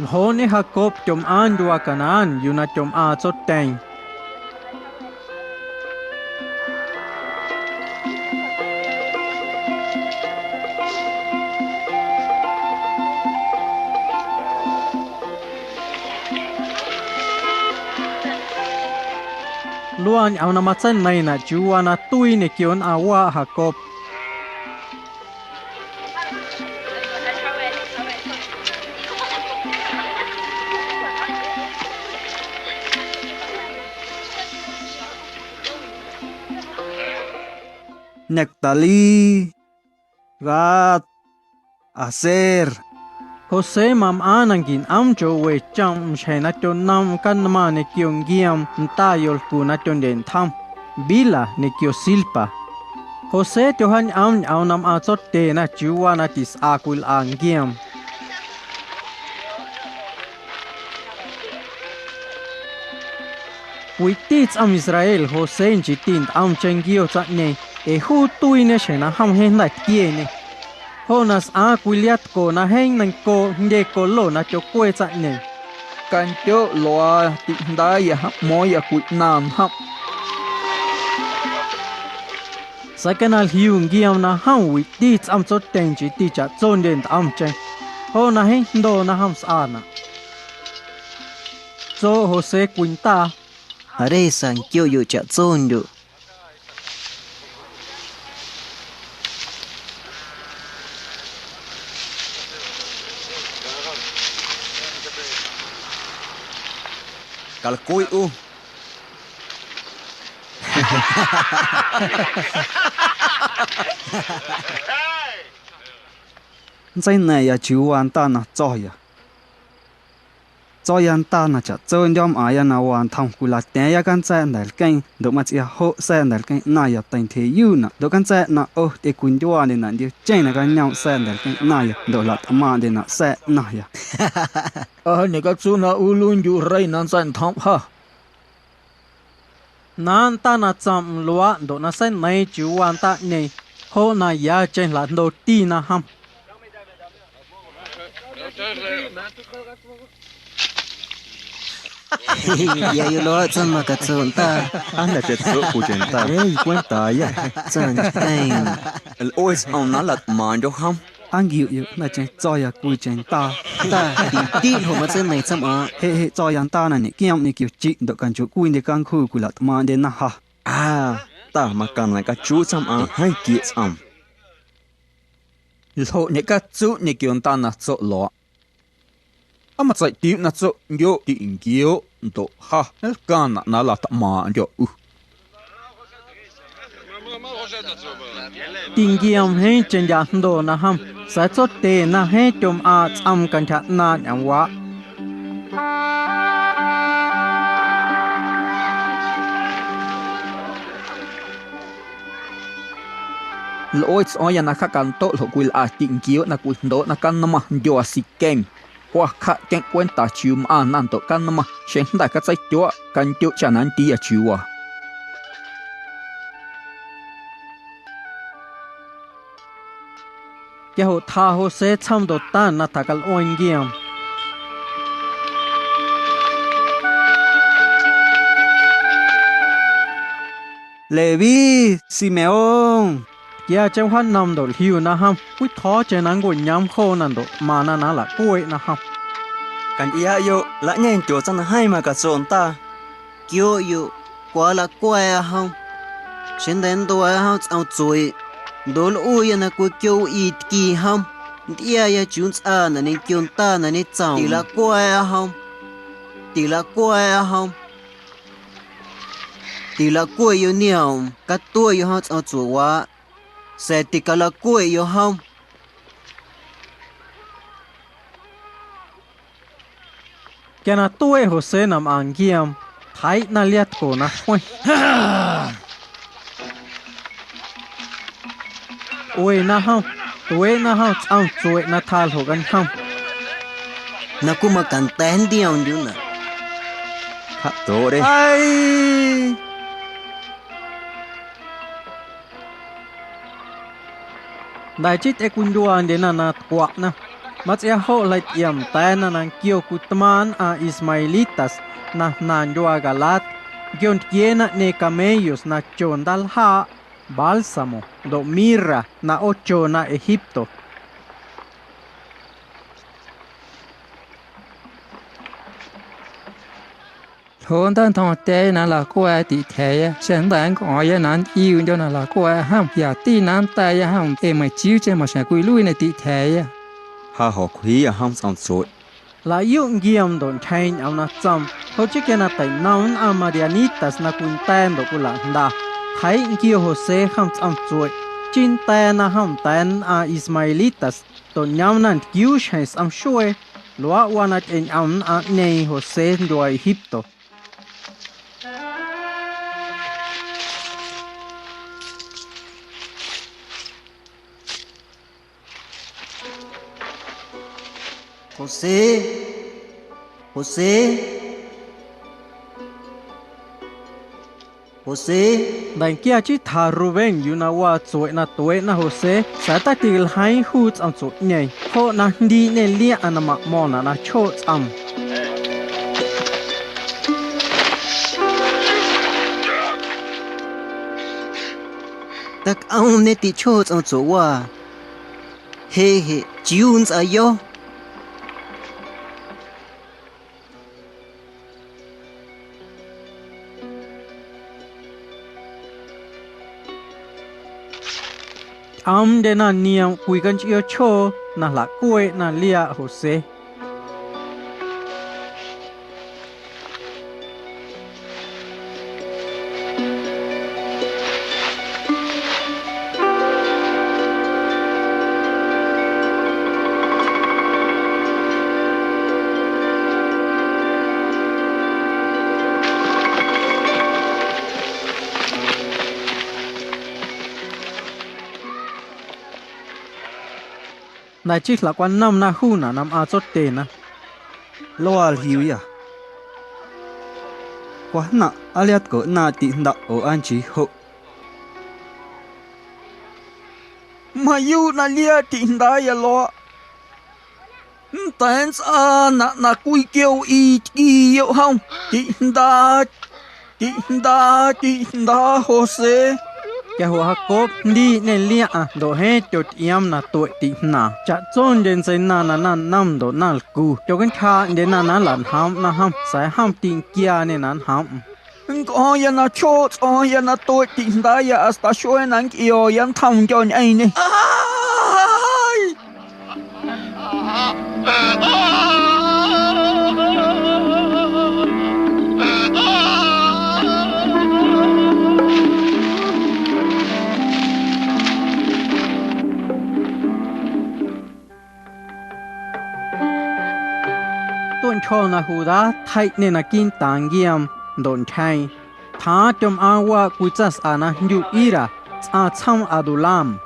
Hone Jacob chom an dua Canaan yuna chom a chot teng. Luan au na matsan nay na juana tui ne kion awa Jacob. Naphtali, Gad, Aser. Jose mam anangin amjo we cham shena chon nam kanma ne kion giam ntayol kuna chon den tham. Bila ne kio silpa. Jose tohan am au nam a chot te na juana tis akul ang giam. Witits am Israel Jose jitin am chengio chane e hu tui ne shena ham hen na tiene. Honas a kuliat ko na heng nang ko nge ko lo na cho kwe chane. Kan cho loa ti dai ha moya kut nam hap. Sakanal hiung giam na ham witits am chot teng jiti cha chon den am cheng. Ho na heng do na ham sa na. So Jose Quinta Hare sang kyo yo cha chon do. Kalkui u. Zai này ya chú an ta na cho ya. Cho yan ta na cha chon yom aya na wan thong kula te ya kan cha ndal ken do ma chia ho sa ndal ken na ya tain the yu na do kan cha na o te kun yo ne na dia chen na kan nyao sa ndal ken na ya do lat ma de na sa na ya. Ni ka chu na ulun yu rai nan san thom ha. nan ta na cham lua do na sen mai chu wan ta nei. Ho na ya chen la do ti na ham. Ya yo lo chon ma ka chon ta. Anh là chết sữa của chúng ta. Ê, quen tài à. Chon teng. Ôi, ông nó lật màn cho không? Anh hiểu là chuyện cho ya của chúng ta. Ta ti ho ma chon mai cham a. He cho yan ta này kia này kiểu chị được căn chỗ của này căn khu của lật màn đến na ha. À, ta mà cần lại cái chú chăm à hay kia chăm. Lo ni ka chu ni kion ta na cho lo. Ama chai ti na cho yo ti ingio do ha. El kan na la ta ma yo u. Ting giam he chen ya do na ham. Sa chot te na he chom a cham kan tha na yang wa. Loi o ya na ka kan to lo kuil a ti ingio na kul do na kan na ma yo si ken. Qua khá kén quen ta chiu mà nan to kan ma shen đại ka chai tua kan tiu cha nan ti a chiu à. Ke ho tha ho se cham do ta na ta kal oin giam. Levi, Simeon. Kia chen hoan nam do hiu na ham. Ui tho chen ang go nyam kho nan do ma na na la koi na ham. Kan iya yo la ngen cho chan hai ma ka chon ta. Kyo yo kwa la kwa ya hong. Shen den do ya hong au choi. Dol u ya na kwa kyo it ki hong. Tia ya chun a na ni kyon ta na ni chao. Ti la kwa ya hong. Ti la kwa ya hong. Ti la kwa yo niao. Ka tua yo hong au chua wa. Sẽ ti ka la kwa yo hong. Kia na tue Jose nam ang giam. Thái na liat ko na hoy. ôi na hông tuổi na hông ông tuổi na thal hồ gan hông na cũng mà cần tên đi ông chứ nè khát tổ đấy ai đại chít e kun duan de na kwak na mat ya ho lai yam ta na kio kutman a ismailitas na nan dua galat gion tiena ne camellos na chondal ha bálsamo do mirra na ocho na Egipto hôn thân thong tê nà là cô ai tị thế sen đàn có ai nàn yêu cho nà là cô ai ham ya tị nàn tay ham em mà chiếu trên mà sẽ quy lui này tị thế ha họ quý à ham xong rồi la yung giam don chain am na cham ho chike na tai naun amarianitas na kun tan do kula da thai ki Jose kham cham chuai chin ta na ham tan a ismailitas to nyam nan kiu shais am shue lwa wanat en am a nei Jose do Egipto José José José dan kia chi tha Ruben yu na wa chuai na toy na Jose sa ta til hai hu cham chu nei ho na ndi ne lia anama mona na cho cham tak ông nè tí chốt ông chỗ wa he he chiun sa yo am de na niam kui kan chio cho na la kue na lia Jose đại chỉ là quan năm na hu na nam a chốt tiền na loal hiu ya quá nặng aliat có na tị đạo ở an chí hộ mà yêu na lia tin da ya lo tên sa na quy kêu y yêu không tin da Jose cái hoa cốp đi nên lia à đồ hết chốt yam na tuổi tị na chặt chôn đến say na năm đồ na cu cho cái kha đến na làn ham sai ham tin kia nên na ham có ya na chốt ya na tuổi tin da ya hasta shoe nang yêu yan thong cho anh này tuần cho na huda thay nên na kin tang giam don chai tha chom awa kuchas ana yu ira a cham adulam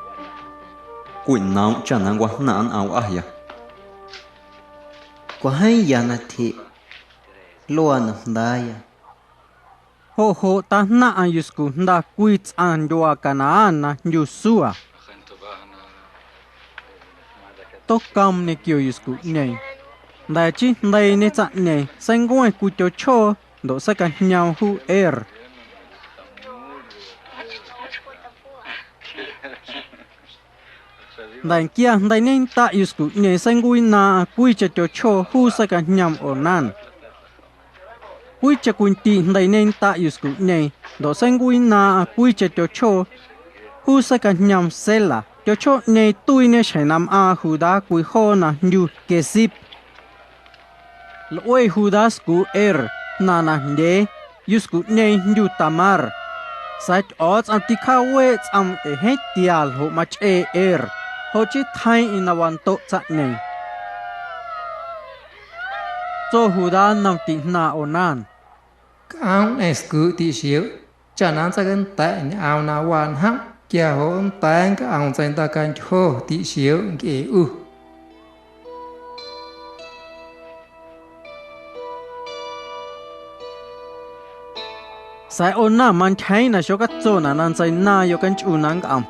Quỳnh nào chẳng năng quá nạn áo ai à quá hay ya na thi loan da ya ho ta na an yusku nda kuits an doa kana na yusua to kam ne kyo yusku nei đại chi đây ne cha nei sang ngoi ku cho cho do sa ka nyao hu đại kia đại nên ta yusku nei sang ngui na kui cho cho hu sa ka nyam onan quy cha kun ti dai nên ta yusku nei do sangui na quy cha cho hu sa ka nyam sela cho nei tui ne chenam a huda kui ho na nyu kesip loi huda sku na de yusku nei nyu tamar sait odds antika we am e hetial ho mach ho chi thai in awan to cha nei cho huda nam ti na onan áo này cứ tí xíu cho nó ra gần tại áo nào hoàn hắc kia hỗn tán cái ông dân ta can cho tí xíu cái u sai ôn na man thấy na số cái chỗ na nan sai na yo kan chu nang am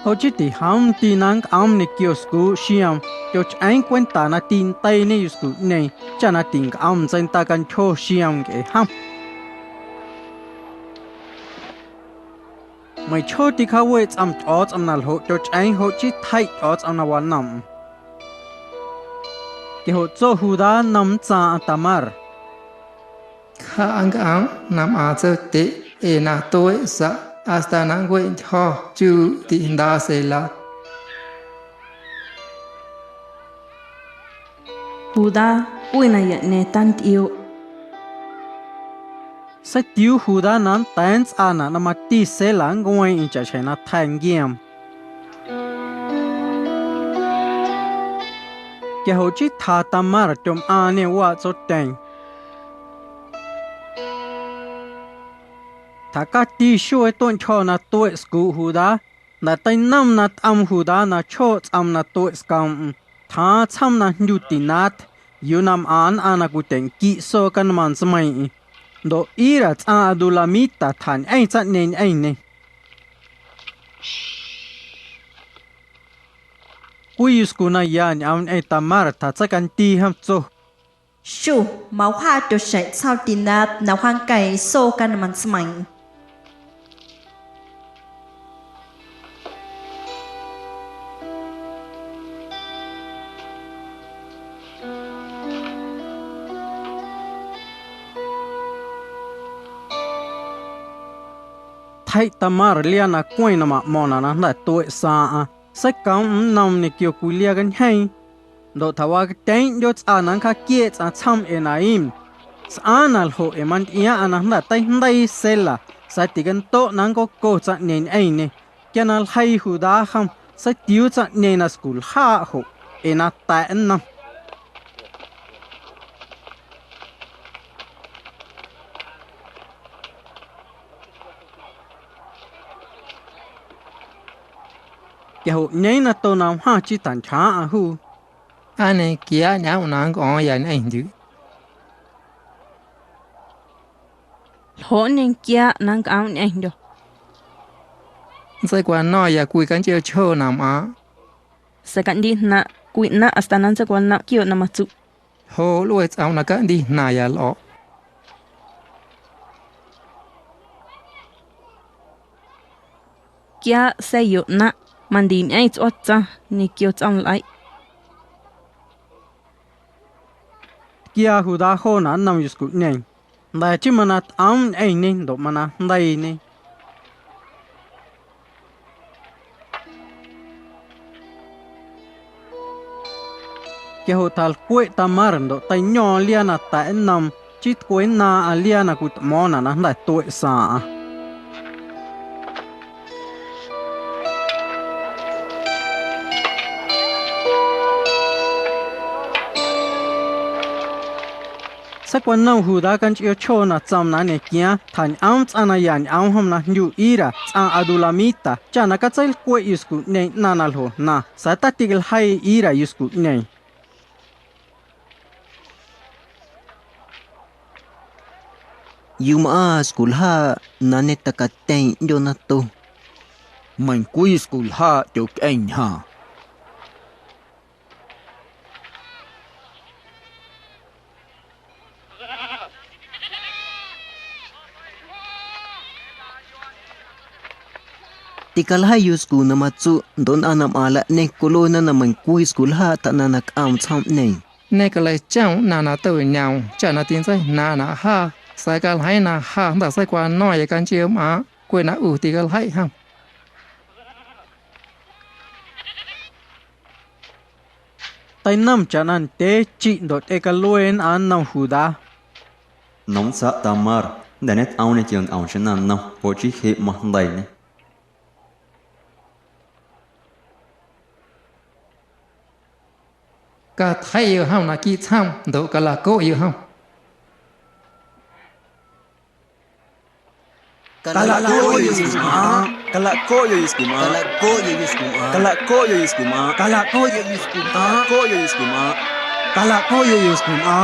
Hồ chí thì ham tin năng am ne kêu sku xiam cho anh quen ta na tin tay ne sku này cha na tin am dân ta kan cho xiam cái ham mày cho thì khao wait am thoughts am nal ho cho anh hồ chí thay thoughts am na wan nam cái hồ cho hu da nam cha tamar khá anh cái ông nằm ở chỗ tệ na tôi sa hasta nang quên cho chú tin đa sẽ là Huda ui na ya ne tan yêu sai tiêu hu da nan tans ana na ma ti se lang ngoi in cha chena thang giam cái hồ chí tha tamar chom ane wa cho teng thà cả tí xuôi tuần cho na tuổi sku hu da na tay năm na am hu da na cho am na tuổi scam thà chăm na nhu ti nat yu nam an ana ku teng ki so kan man smai do ira cha adulamita than ai cha nen ai ne quy sku na yan am ai tamar tha cha kan ti ham cho shu mau ha cho sẽ sao tin nát nào hoang cày so can man smai thay tamar liana queen ma mona na na tuổi sa sai kam nam ne kyo kulia gan hai do thawa ten yo cha nan kha kie cha cham enaim sanal ho eman ia ana na tai ndai sela sa tigan to nang ko cha nen ai ne kanal hai hu da kham sa tiu cha nen na school ha ho ena ta en cái hộ nhảy na tô nào ha chỉ tàn chá à hu anh này kia nhau nang có vậy anh chứ hổ nên kia nang áo anh được sai qua nói ya cùi cán chiêu chô nằm á sẽ cắn đi na quỵ na hasta nan sẽ quan na kêu na mà chụp hồ lùi áo na cán đi na ya lọ kia sẽ yếu na man đi anh cho cha ni kêu chăm lại kia hu da ho na nam yus ku nei da chi mana am ai nei do mana dai nei cái hồ thal quậy tamar do tay nhỏ liana ta nam chít quậy na aliana ku mona na da tuổi sa sắc quan nông hù đã căn chịu cho na chăm na nè kia thành ám ana yan ám hôm na nhu ira cha adulamita cha na ka chai ko isku nei na na ho na sa ta tigel hai ira isku nei Yuma school ha nane takaten yonato mình quy school ha cho anh ha tikal ha yu school na matsu don anam ala ne kolona na man kui school ha ta nanak am cham nei nè cái này chẳng na tới nhau chả na tiền sai na ha sai cái hay na ha đã sai qua nói cái chiêu mà quên na thì cái hay ha tay nam cha nan te chi dot e ka luen an nam hu da nóng sa tamar để nét ao này trường ao trên nan nông bộ trí hệ mà đầy này cả thay yêu hông là kỹ tham độ cả là cố yêu hông Kalak ko yo iskuma. kalak ko yo iskuma Kalak ko yo iskuma. kalak ko yo iskuma kalak ko yo iskuma ko yo iskuma kalak ko yo iskuma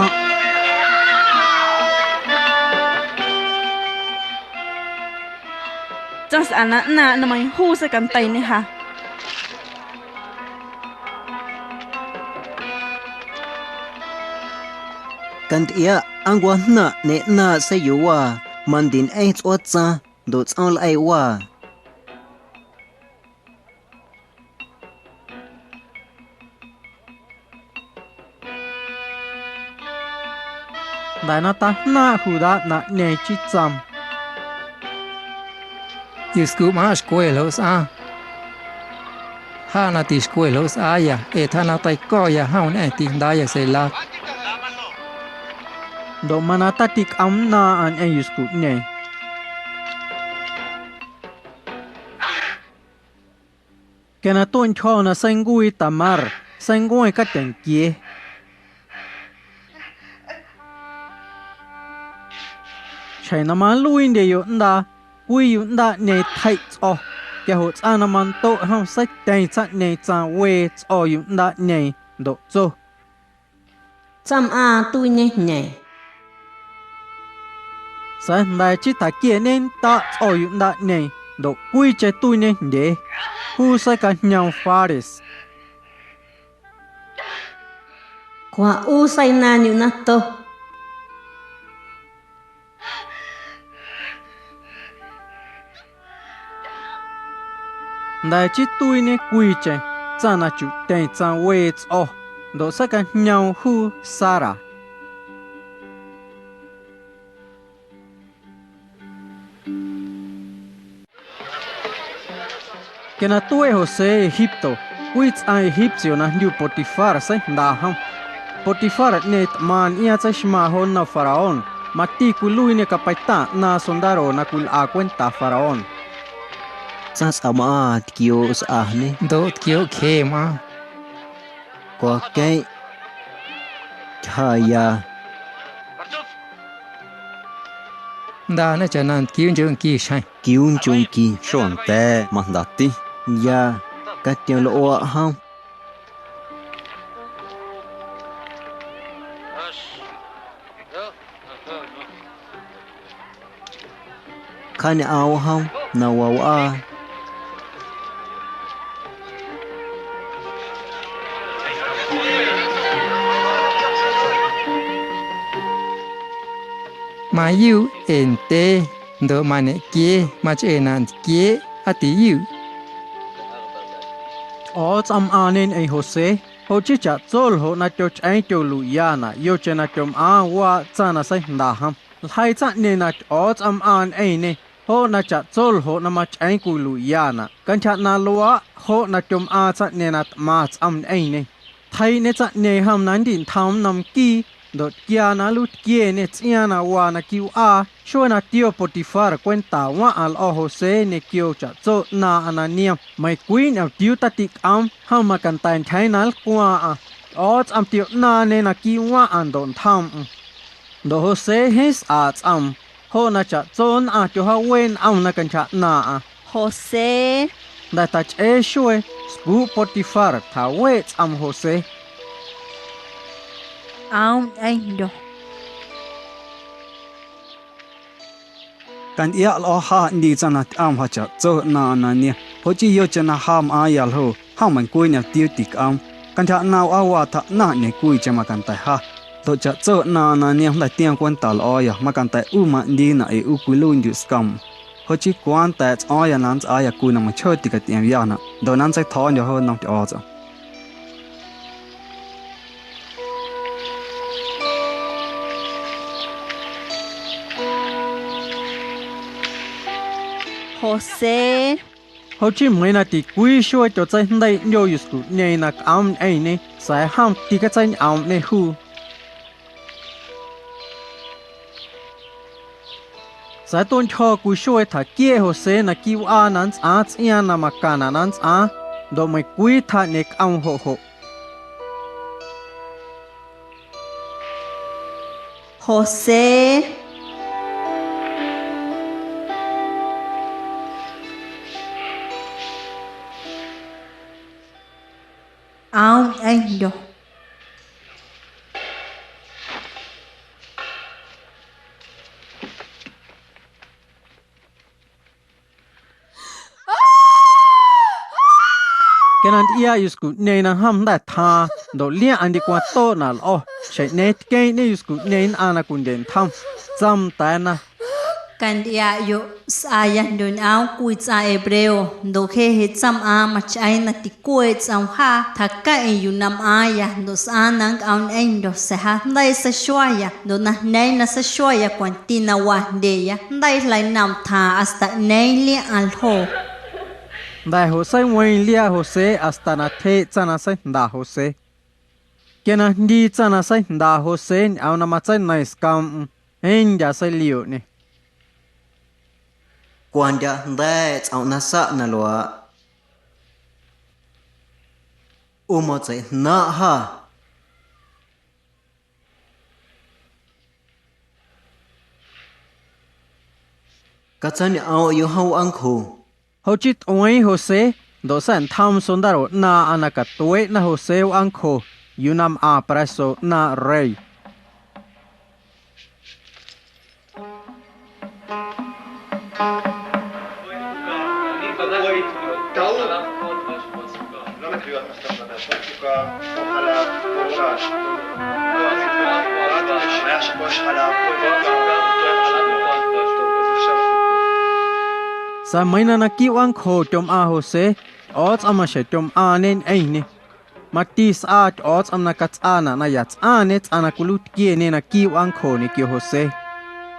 just anak na namay hu sa kantay ni ha. Kan tia angwa na ne na sa yuwa mandin ai tsotsa do tsang lai wa. đại na ta na hu da na ne chi cham yêu sku ma escuela sa ha na ti escuela sa ya e tha na tai ko ya hông ne ti da ya se la do mana ta tik am na an e yusku ne kena ton cho na sengui tamar sengui ka ten kie chai na man luin de yo nda quy yo nda ne thai cho ke ho cha na man to ham sai tai cha ne cha we cho yo nda ne do cho chăm a tôi nhé nhẹ sai ndai chi ta kie nen ta cho yo nda ne do quy che tu ne de hu sai ka nyang faris qua u say na như na to ndai chi tu ne quy che cha na chu tai cha we cho do sai ka nyang hu sara kena tue Jose Egipto which a Egipcio na nyu Potifar sai nda ham Potifar ne man ia cha shma hon na faraon mati kului ne kapaita na sondaro na kul a cuenta faraon Sa sama kyo sa ne. do kyo ke ma Kwa kai chaya da na cha nan kyo jong ki shai kiun chung ki shon te mà đặt ti ya ka tiêu lo hông. Kan ao hông na wa a ma yu en te do ma ne kie ma che nan kie ati yu o cham anen ei Jose ho chi cha chol ho na cho chai cho lu ya na yo che na chom a wa cha na sai nda ham hai cha ne na o cham an ei ne ho na cha chol ho na ma chai ku lu ya na kan cha na lua ho na chom a cha ne na ma cham ei ne thai ne cha ne ham nan din tham nam ki dot kia na lut kie ne chia na wa na kiu a shua na tio Potifar cuenta wa al o Jose ne kio cha cho na anania mai queen al tiu tatik am ha ma kan tan thai nal kwa a ot am tio na ne na ki wa an don tham do Jose his at am ho na cha chon a cho ha wen am na kan cha na a Jose da tach e shue spu Potifar tha wet am Jose ông anh đồ kan ia lo ha ni chana am ha cha cho na na ni ho chi yo chana ham a yal ho ha man koi na tiu tik am kan tha naw a wa tha na ne kui chama kan tai ha to cha cho na na ni la tiang kwan tal o ya ma kan tai u ma ni na e u ku lu ndi skam ho chi kwan ta o ya nan a ya ku na ma chho ti ka tiang ya na do nan sai tho yo ho nong ti o cha Jose ho chi mai na ti quy shua cho chai ndai nyo yusku nei na am ei ne sai ham ti ka chai am ne hu sa tôn cho cú shoe tha kia Jose na kiu a nan a ia na makana nan a do mai quy tha nek ang ho ho Jose ông anh đó cái nan ia yusku nei na ham da tha do lia andi kwa to na lo che net ke ne yusku nei ana kun den tham zam ta na kan dia yo saya don au kui cha hebreo do khe he cham a ma chai na ti kue chang ha thakka e yu nam a ya do sa nang aun en do sa ha dai sa shwaya do na nei na sa shwaya kwan ti na wa de ya dai lai nam tha asta nei li al ho dai Jose ngoi lia Jose asta na the chana sai da Jose kena ndi chana sai da Jose au na ma chai nai scam en ja sai liu ni quan ja đe chảo na sa na lo mo chạy na ha cả chân ao yêu hậu ăn khô hậu chít oi Jose do san tham sondaro na anaka toe na Jose ang kho yunam a preso na rei sa mai na kiu ang kho tom a Jose ots ama she tom a nen ei ni matis a ots amna kat ana na yats anet ana kulut kie ne na kiu ang kho ni ki Jose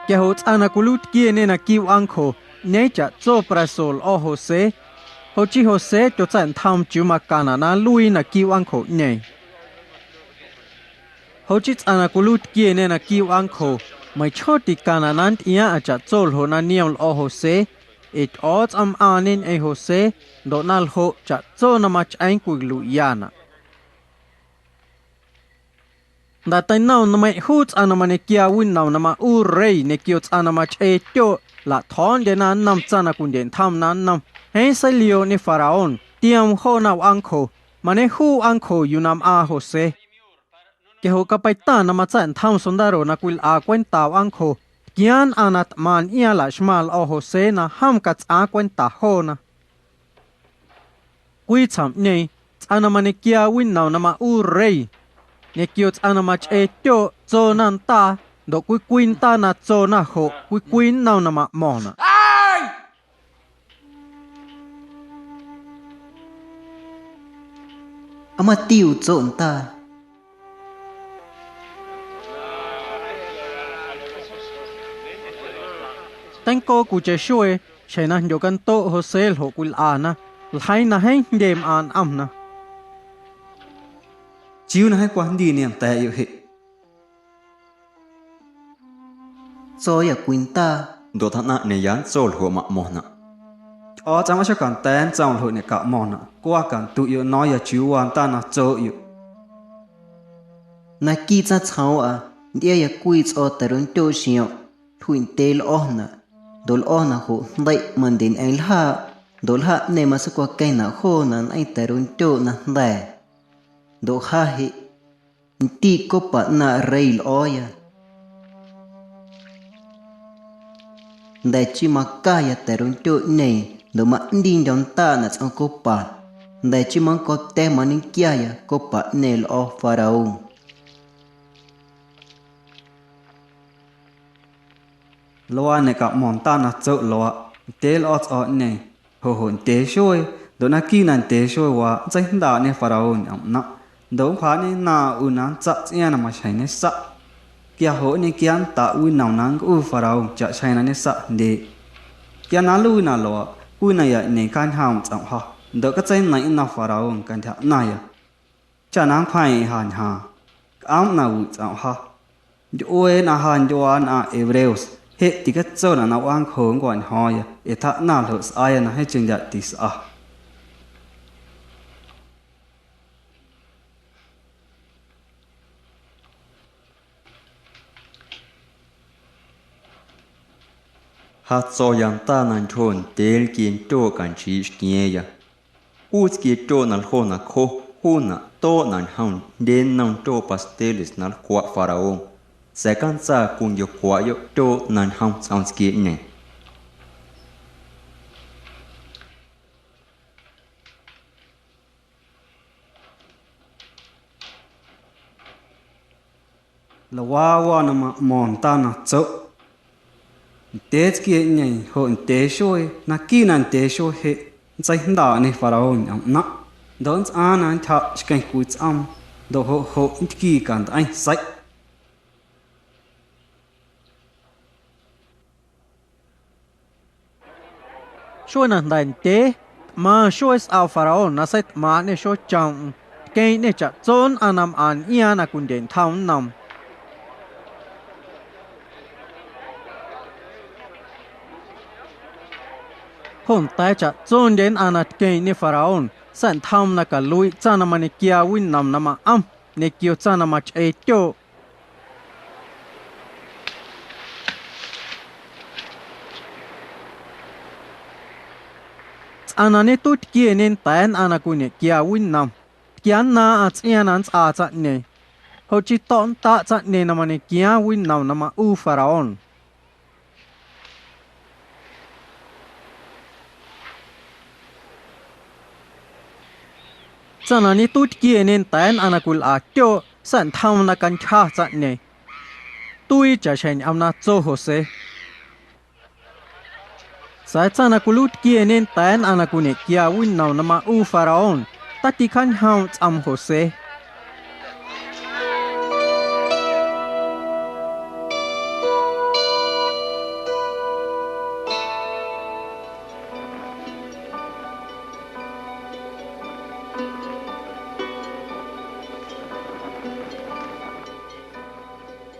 ke hots ana kulut kie ne na kiu ang kho ne cha cho prasol o Jose ho chi Jose to chan tham chu makana na lui na kiu ang kho nei ho chi ana kulut kie ne na kiu ang kho mai choti kana nan ia acha chol ho na niol o Jose it odds am anin e Jose donal ho cha cho na mach ain ku lu yana da tai nau na mai huts ana mane kia win nau na ma u rei ne kiots ana mach e tyo la thon de na nam chana kun den tham nan nam he sai lio ni faraon tiam ho na ang kho mane hu ang kho yunam a Jose ke ho ka pai ta na ma chan tham sondaro na kul a kwen taw ang kho kian anat man ia la shmal o Jose na ham ka cha kwen ta ho na kui cham nei ana mane kia win nau na ma u rei ne kiot ana mach e tyo cho nan ta do kui kuin ta na cho na ho kui kuin nau na ma mo na ama tiêu trộn ta tang ko ku che shue chena yo kan to Jose ho kul ana lai na hen dem an am na chiu na hai quan đi niệm tệ yêu hệ cho ya quinta đồ thằng nãy này dán sôi hồ mạ mòn nè ở trong cái cảnh tên trong hội này cả mòn nè qua cảnh tụ yêu nói ya chiu hoàn ta na cho yêu na ki cha chao a dia ya kui cho tarun to xiao thuin tel ohna dol ohna ho dai mandin el ha dol ha ne ma sa kwa kai na ho nan ai tarun to na dai do ha hi ti ko pa na rail oya dai chi ma ka ya tarun to nei do ma ndin don ta na chang ko pa dai chi ma ko te manin kya ya ko pa nel o farao loa này cả mòn ta na chợ loa tế lót ở này hồ hồn tế xôi đó na kia nan tế xôi wa chạy đào này pharaon ông nọ đấu phá này na u nan chặt nha na mà chạy này sạ kia hồ này kia ta u nào nang u pharaon chạy chạy này sạ để kia na lu na loa u này ya này can ham chẳng ha đó cái chạy này na pharaon can thà này ya cha nang phai hàn ha am na u chẳng ha ôi na hàn doan a Hebrews hệ thì cái chỗ là nào ăn khổ còn hỏi để thà nào lỡ ai là hay chừng nhật thì sao hạt so yang ta nan chôn tel kiên trô can trí kia ya u kia trô nan khô na khô hu na to nan hang den nan trô pasteles nan kwa faraon sẽ can sa cùng yo kwa yo trô nan hang sounds kia ne là wa na mà mòn ta na chỗ tế kia nhảy hồn tế sôi na kia nan tế sôi hệ chạy đảo này pharaon nhắm nặng đón ăn anh thọ cái cùi âm đồ hộ hộ ít kỳ càng anh sạch Sôi nàn đàn tế mà sôi ao pharaon na sách mà nè sôi chồng cái nè chặt trốn anam an ia na kun den thao nằm hồn tai chặt trốn đến anat cái nè pharaon sản tham na cả lui cha na mane kia win nam na ma am nè kêu cha na ma che cho anane tut kia nên tan anakune kia win nam kia na at ian a cha ne ho chi ton ta cha ne na mane kia win nam na ma u pharaon chanani tut kia nên tan anakul a kyo san tham na kan kha cha ne tui cha chen amna cho hose sai chana kulut kia nên tan anakune kia win naw nama u pharaon tati khan hau am hose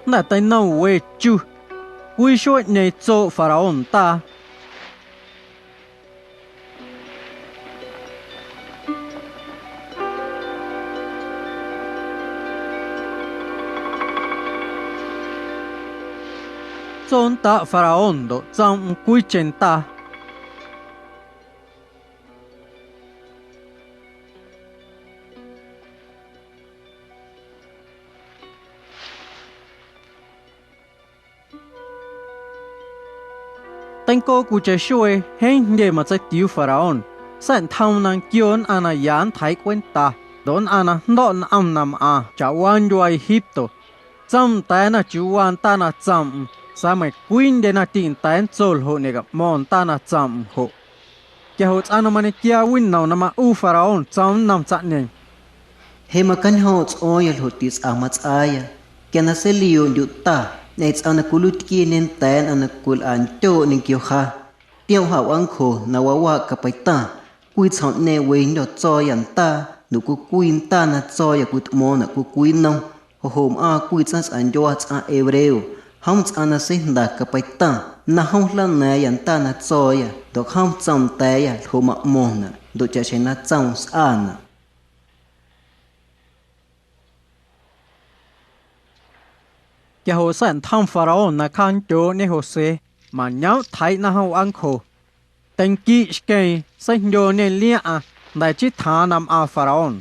na tai nau we chu quy shoi ne cho pharaon ta chọn ta pharaon do trong quy trình ta tên cô của trẻ xuôi hẹn để mà chạy tiêu pharaon sản thao năng kion ana yan thái quen ta đón ana đón am nam a cha wan duai hipto chăm tai na chu wan ta na chăm sa mai queen de na tin tan chol ho ne ga mon ta na cham ho ke ho ana mane kia win naw na ma u pharaon cham nam cha ne he ma kan ho oil hotis amat aya kana se lion du ta nets ana kulut ki nen tan ana kul an to ning kyo kha tiêu hao ang kho na wa wa ka pai ta kui chon ne we ndo cho yan ta nu ku kuin ta na cho ya kut mo na ku kuin no ho hom a kui chas an jo a evreo hong ana sinda kapaita na hong lan na yan ta na choya do hong chom ta ya thoma mona do cha chena chong ana ke ho san tham pharaon na khan cho ne ho se ma nyau thai na ho ang kho tên ki ske san yo ne lia a dai chi tha nam a pharaon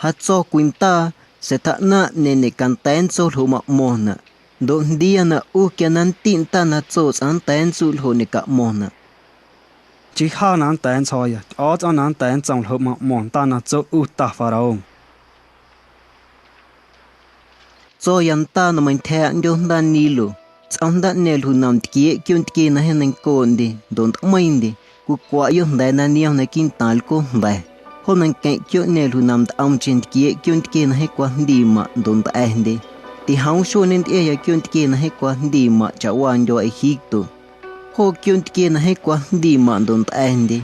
ha cho quinta se ta na ne ne kan tan cho thoma mona do dia na u kenan tin ta na cho chan tan chu ho ne ka mona chỉ ha nan tan cho ya ở cho nan tan trong hợp mà mòn ta na cho u ta pharaon cho yan ta na man the an do dan ni lo Ông đã nêu hồn nằm kia kiên kia na hen con đi đồn tông đi cú qua yêu đại na nhiều na kinh tal cô đại hôm nay cái kiên nêu hồn nằm ông trên kia kiên kia na hết qua đi mà đồn ta đi thì hóng số nên ấy kiên kia na hết qua đi mà cháu ăn cho ấy hít tu hồ kiên kia na hết qua đi mà đồn ta đi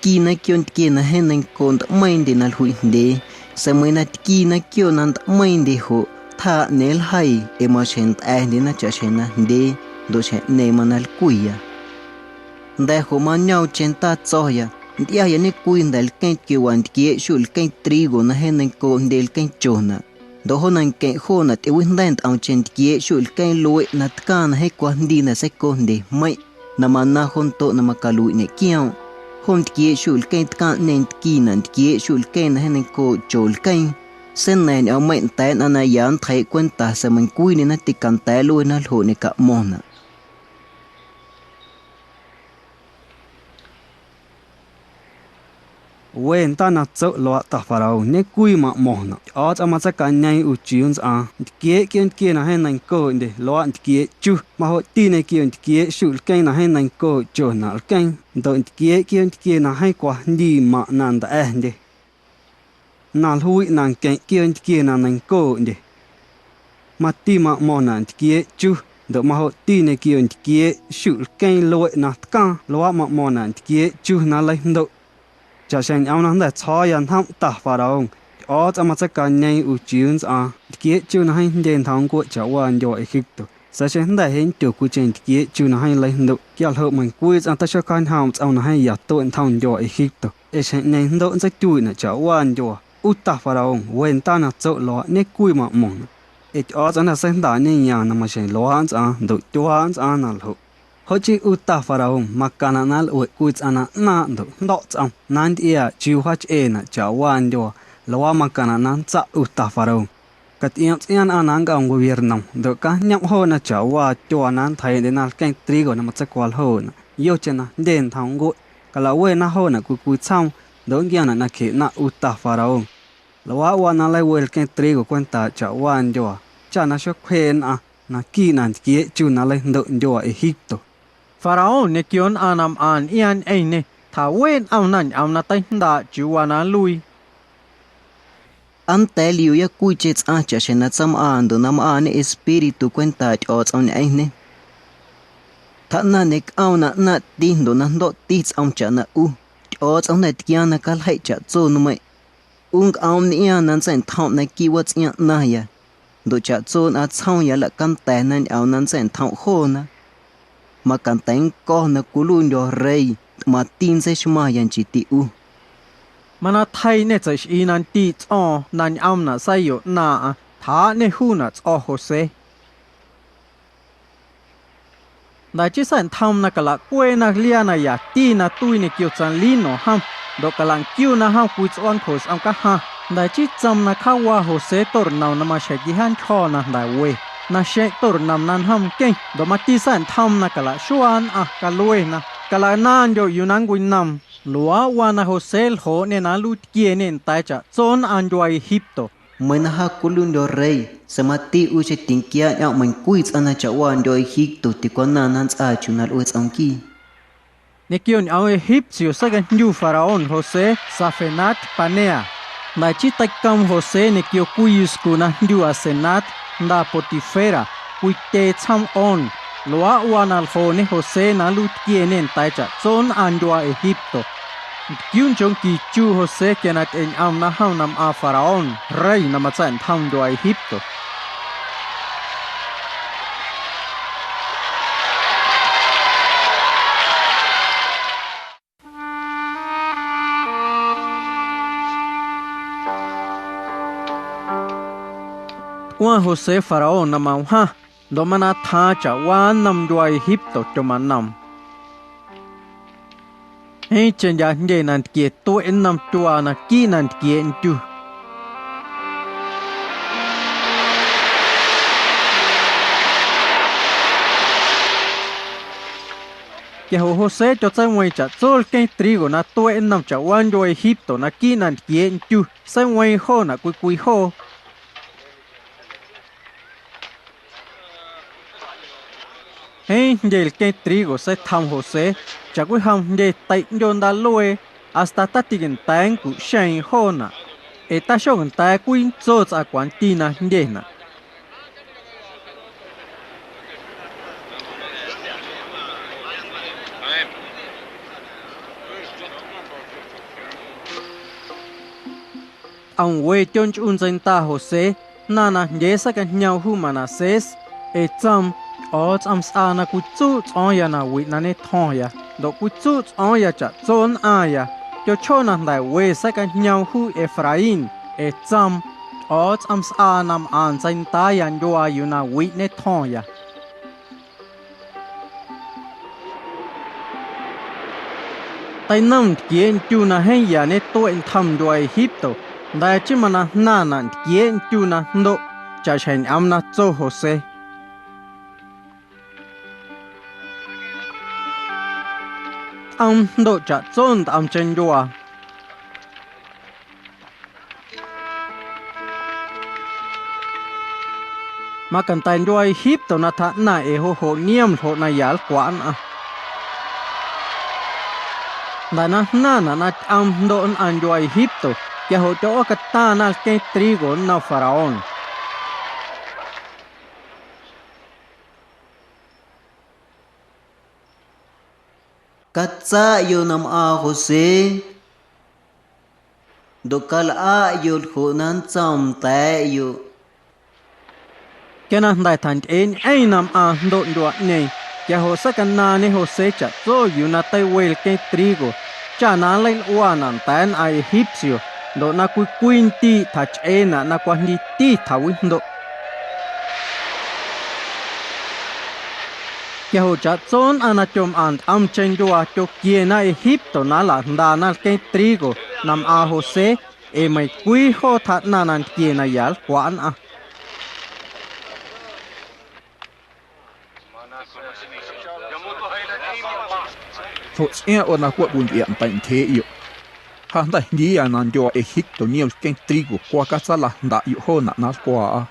kia na kiên kia na hen con tông đi na hui đi sao mới na kia na kiên na tông đi hồ tha nel hai emotion đi na cha na đi do che ne manal kuya da ho manau chenta tsoya dia ya ne kuin dal ken ki wan ki shul ken trigo na hen ko del ken chona do ho nan ken ho na te win dan au chen ki shul ken loi na kan he ko ndi na se ko ndi mai na manna hon to na makalu ne kiao hon ki shul ken kan nen ki nan ki shul ken hen ko chol ken sen này ông mệnh té anh ấy dán thấy quân ta sẽ mình cúi nên nó tì cầm té luôn nó hổ này cả mòn à Wen ta na zo lo ta farao ne cúi mà mòn à ở trong mà chắc cả nhai u chiun à kia kia na hen nành cô đi lo kia chu mà họ tin này kia sụt cây na hen nành cô cho na cây đôi kia na hay quá đi mà nàn ta đi nal hui nang ken kia na nang ko ndi mati ma mo nan kia chu do ma ho ti ne kia shu ken loi na ka lo ma mo nan kia chu na lai ndo cha sen ao na da cha yan ham ta fa rong o cha ma cha ka nei u chiun a kia chu na hai den thang ko cha wan yo e khik to sa sen da hen tu ku chen kia chu na hai lai ndo kia ho man ku cha ta cha kan ham cha na hai ya to en thang yo e khik to e sen nei ndo cha tu na cha wan yo utta farao wen ta na zo lo ne kui ma mong e o za na sen da ni ya na ma shen lo han za do tu han za na lo ho chi utta farao makana na lo ku za na do do za nan dia chiu ha che na cha wan do lo makana na za utta farao kat ian an ga gobierno do ka nyam ho na cha wa cho nan thai de na ken trigo na ma cha kwal ho na yo che na den thang go kala we na ho na ku chang do ngiana na ke na utta farao lawa wana lai wel ken trigo kwenta cha wan jo cha na sho khen a na ki nan ki chu na lai ndo jo Egipto Pharaoh ne kion anam an ian ne tha wen au na tai da chu wana lui ante liu ya ku che a cha shena cham an do nam an espiritu kwenta o chon ai ne tha na ne au na tin do na ndo ti cham cha na u o chon na tian na kal hai cha zo nu mai ung aum ni an nan chen thau na ki wat nya na ya do cha chon a chau ya la kan ta nan au nan chen thau kho na mà kan teng ko na kulun do rei ma tin se shma yan chi ti u mana thai ne chai inan ti cho nan am na sai yo na tha ne hu na cho Jose da chi san tham na kala kwe na lia na ya ti na tui ne kyo chan li no ham do kalang kyu na ham ku chon khos am ka ha da chi cham na kha wa Jose tor naw na ma sha gi han kho na da we na she tor nam nan ham ke do ma ti san tham na kala shuan ka lue na kala nan yo yunang win nam lua wa na Jose ho ne na lut kie nen tai cha chon an jo Egipto mình ha kulun do rei samati u che tinkia ya man kuits ana cha wan do Egipto ti kon nan han cha chunal u chang ki ne kion au Egipcio sagan nyu faraon Jose Safenat Panea na chi tak kam Jose ne kyo kuyus ku na nyu asenat da Potifera kuite cham on loa wanal ho ne Jose na lut kienen tai cha chon an do Egipto kyun chong ki chu Jose kenat en am na ham nam a faraon rei na ma chan tham do Egipto qua Jose faraon na mau ha do mana tha cha wan nam do Egipto cho man nam hey chen ya nge nan kie to en nam tua na ki nan kie en tu ke ho Jose cho sai moi cha chol ke trigo na to en nam cha wan do Egipto na ki nan kie en tu sai moi ho na kui ho Hey, del que trigo se tham José, cha quy ham de tay yon da lue, hasta ta tigen tan ku shen hona. E ta shong ta quy zo za quan tina ndena. Ang we chon chun zen ta José, nana yesa ka nhau hu Manases, e cham o cham sa na ku chu chon ya na wi na ne thon ya, do ku chu chon ya cha chon a ya, cho chona dai we sa ka nhau hu Efrain, e cham o cham sa nam an zen ta yan yo a yu na wi ne thon ya. Tai nam kien chu na hen ya ne to en tham do Egypto. Đại chỉ mà na nàn kiến chu na độ cha chen am na cho José. Am độ cha chọn am chen doa. Mà cần tay doa hip to na tha na e ho niam ho na yal quan a. Đại na am độ an doa hip to. Que ho cho ka ta na ke trigo na faraón. Katsa yo nam a José. Do kal a yo khonan cham ta yo. Que na dai tan en ai nam a do do nei. Que ho sa kan na ne José cha zo yu na tai wel ke trigo. Cha na lai uanan tan a egipcio. Do na kuin ti thach ena na kwa ni ti thawin do. Kya ho cha chon ana chom an am chen doa cho kie na Egypto na la da na ke trigo nam a José e mai kui ho that na nan kie na yal kwan a. Thôi e ona kwa bun yam tan the yo. Handa ni anan yo Egipto niel ken trigo kwa kasala da yo hona na kwa.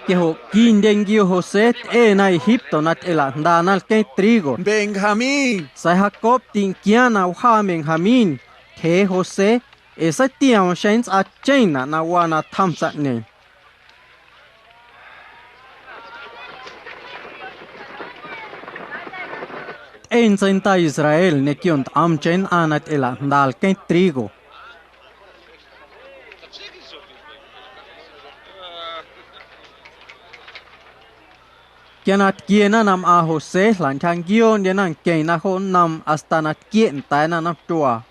Que ho kin dengio José e na Egipto na ela da na ke trigo. Benjamín. Sa Jacob tin kiana ha Benjamín. Ke José e sa tiang shens a chena na wana thamsa ne. En senta Israel ne kiont am chen anat ela dal ke trigo. Kianat kiena nam a José lan thang gion yanan ke na ho nam astanat kien ta na nam tua.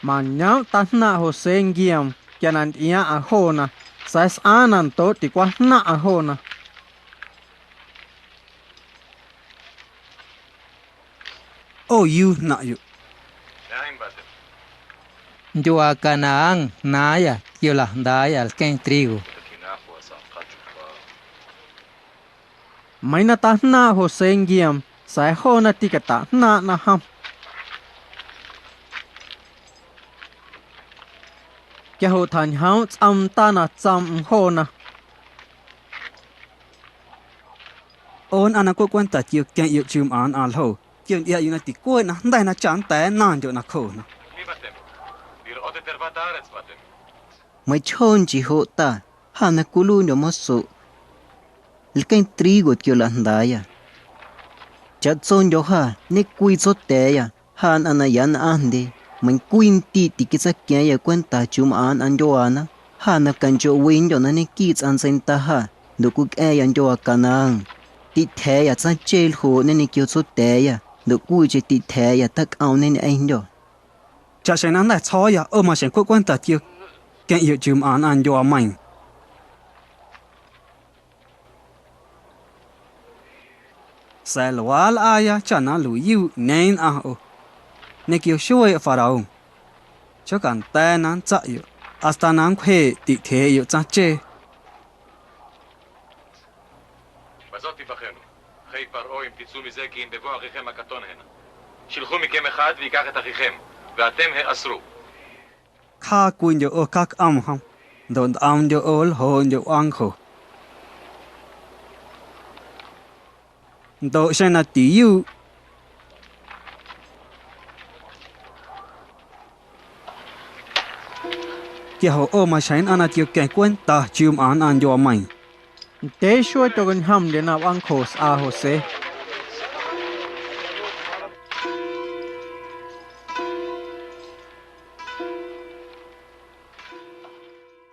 Man nyau ta na José ngiam kianan ia a hona sais anan to ti kwa na a hona. Oh, you na you. Yo a Canaán, naya, yo la daya al ken trigo. May na ta na José ngiam sai hona ti ka ta na ham. Kya ho than hao cham ta na cham hona. On ana ko kwanta chiu ken yu chum an al ho. Kion ia yu na ti ko na dai na chan ta nan jo na kho na. Mai chon chi ho ta. Hana kulu no moso. Lken trigo kyo la ndaya. Chat son yo ha ne kui zo te ya. Han ana yan ande. Man kuin ti kisa kya ya kwenta chum an jo ana. Hana kan jo win yo na ne kits an sen ta ha. Do kuk e yan jo kanang. Ti the ya cha jail ho ne kyo zo te ya. Do ku je ti the ya tak au ne ai yo. Cha shen an dai cho ya o ma shen ko kwanta chiu ken yu chum an jo mai. Sai lwal aya chana lu yu nein a o. Ne kyo shoi farao. Cho kan ta nan cha yu. Asta nan khe ti the yu cha che. בזאת תבחנו. חיי פרעה אם תצאו מזה כי אם בבוא אחיכם הקטון הנה. שלחו מכם אחד ויקח את אחיכם, ואתם האסרו. kha kuin yo các không don yo ol hon yo anko do sen na ti yu kia ho mà sen ana tiêu cái quen ta chum an yo mai Tế xuôi cho gần hầm đến nào ăn khổ à hồ xế.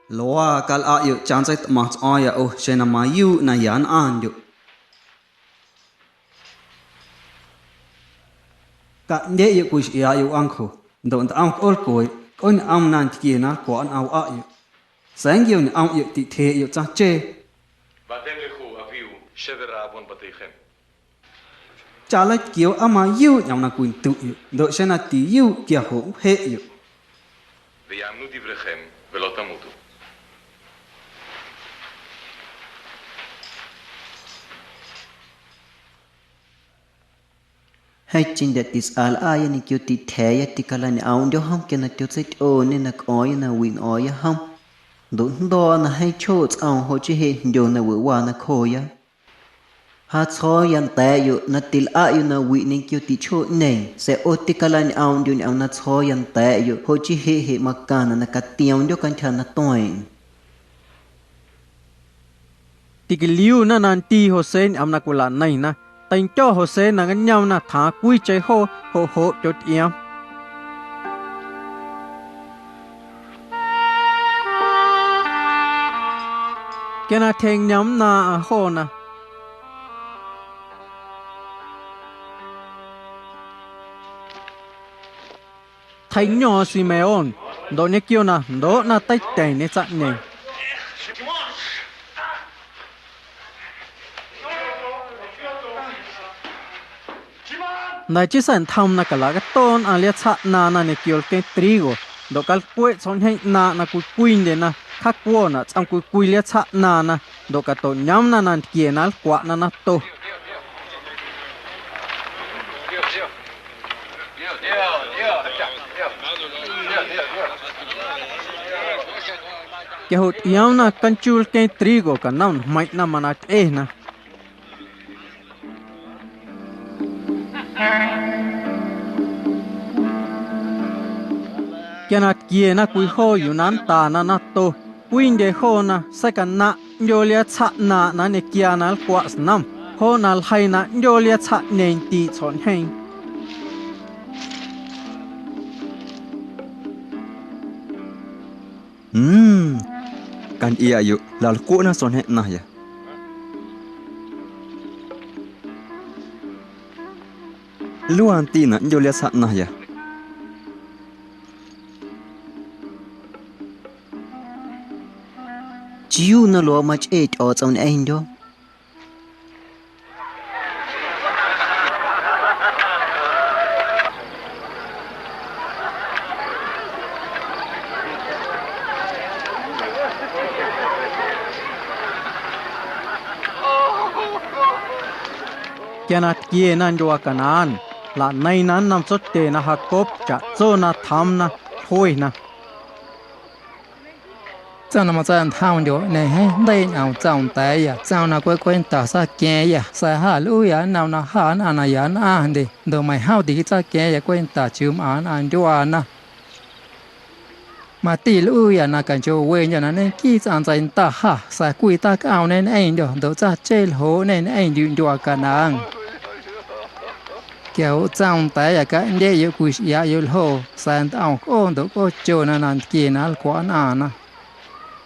Loa kal a yu chan sai ma aya o shena ma yu na yan an yu. Ka nde yu kush ya yu anko. Don ta am ol koi kon am nan ti na ko an au a yu. Sang yu ni am yu ti the yu cha che. ואתם לכו, אביאו, שבר העוון בתיכם. Cha lai kieu ama yu nyam na kuin tu yu. Do shena ti yu kia ho he yu. ויאמנו דבריכם, ולא תמותו. Hay chính đạt tis al aya ni kêu ti thea ti kala ni aun do hom kena tiêu sai o ni na oya na win oya hom. Do na hay cho ang ho chi he do na wa na khoya. Ha cho yan ta yu na til a yu na wi ni kêu ti cho nei se o ti kala ni aun do ni ang na cho yan ta yu ho chi he makana na ka tiang do kan chan na toin. Tigiliu na nanti hồ xế am na kula này na. Tình cho hồ xế na ngân nhau na thả quy cháy hô cho tiêm. Cái na thèn nhóm na hô na. Thánh nhỏ Simeon, đó nhé kêu na, đó na tay tẩy nế chặn nè. Này chỉ sản tham na cả lá cái tôn à liệt sát na này kêu cái trigo, đó cái quế son hay na cùi đến na khắc quơ na trong cùi liệt sát na đó cái tôn nhắm na kia na quạ na to. Cái hột yếu na căn chul cái trigo cả năm mạnh na mà na na. Kia nát kia na cùi khô yu nan ta na to cùi de khô na sai kan na yolia cha na ne kia na kwa nam khô na hai na yolia cha nen ti chon hein kan ia yu lal ko na son he na ya luan ti na yolia cha na ya Chiu na lo mach et o trong anh đó. kia nát kia nan jo kanan la nai nan nam chot te na hakop cha cho na tham na hoi na. Cháu nằm trong thang điều này hay đây nào trong tay à cháu nào quên ta sa kia à sa hà lũ à nào na hà anh à ya anh đi đồ mày hao đi sa kia à quên ta chum anh cho na mà tỷ lũ à na cần cho quên cho nên khi chẳng dành ta ha sa quy ta cao nên anh điều đồ cha chơi hố nên anh điều cho cả nàng kéo trong tay à cái anh đây yêu quy ya yêu hố sang tao ôn đồ có cho nên kia nó quá na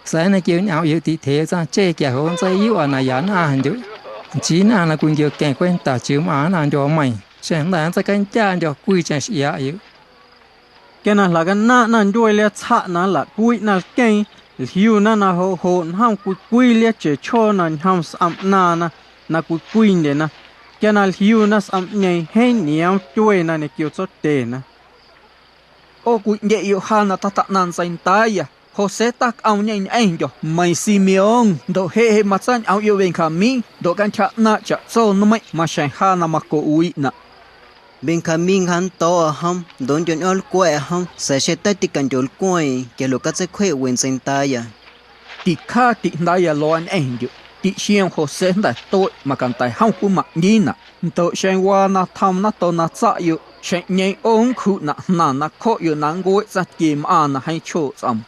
sáng nay kêu áo yêu thì thế ra chơi kẻ hôn dây yêu à này yán à hành chứ chỉ là quân kêu kẻ quen ta chữ mà là cho mày sáng nay ra cái cha cho quy chân xía yêu cái này là cái na đuôi liệt chạ na là quy na cái hiu na hồn ham quy liệt chế cho na ham sam na quy để na cái này hiu na sam nhảy hay niệm đuôi na này kêu cho tê na ô quy nhẹ yêu ha na ta nan sein tai à Jose tak au nyen anh jo mai Simeon do he ma san au yo ven kami do kan cha na cha so no mai ma shan ha na ma ko ui na Benjamin han to ham don jon ol quẹ ham sẽ ta ti kan jol quay ke lo ka se kwe wen sen ta ya. Ti kha ti ndai ya lo an en ju. Ti xiang Jose ndai to mà kan tai hang ku ma ni na. To shen wa na tham na to na cha yu. Shen nhai ong khu na kho yu nang go za kim an na hai cho sam.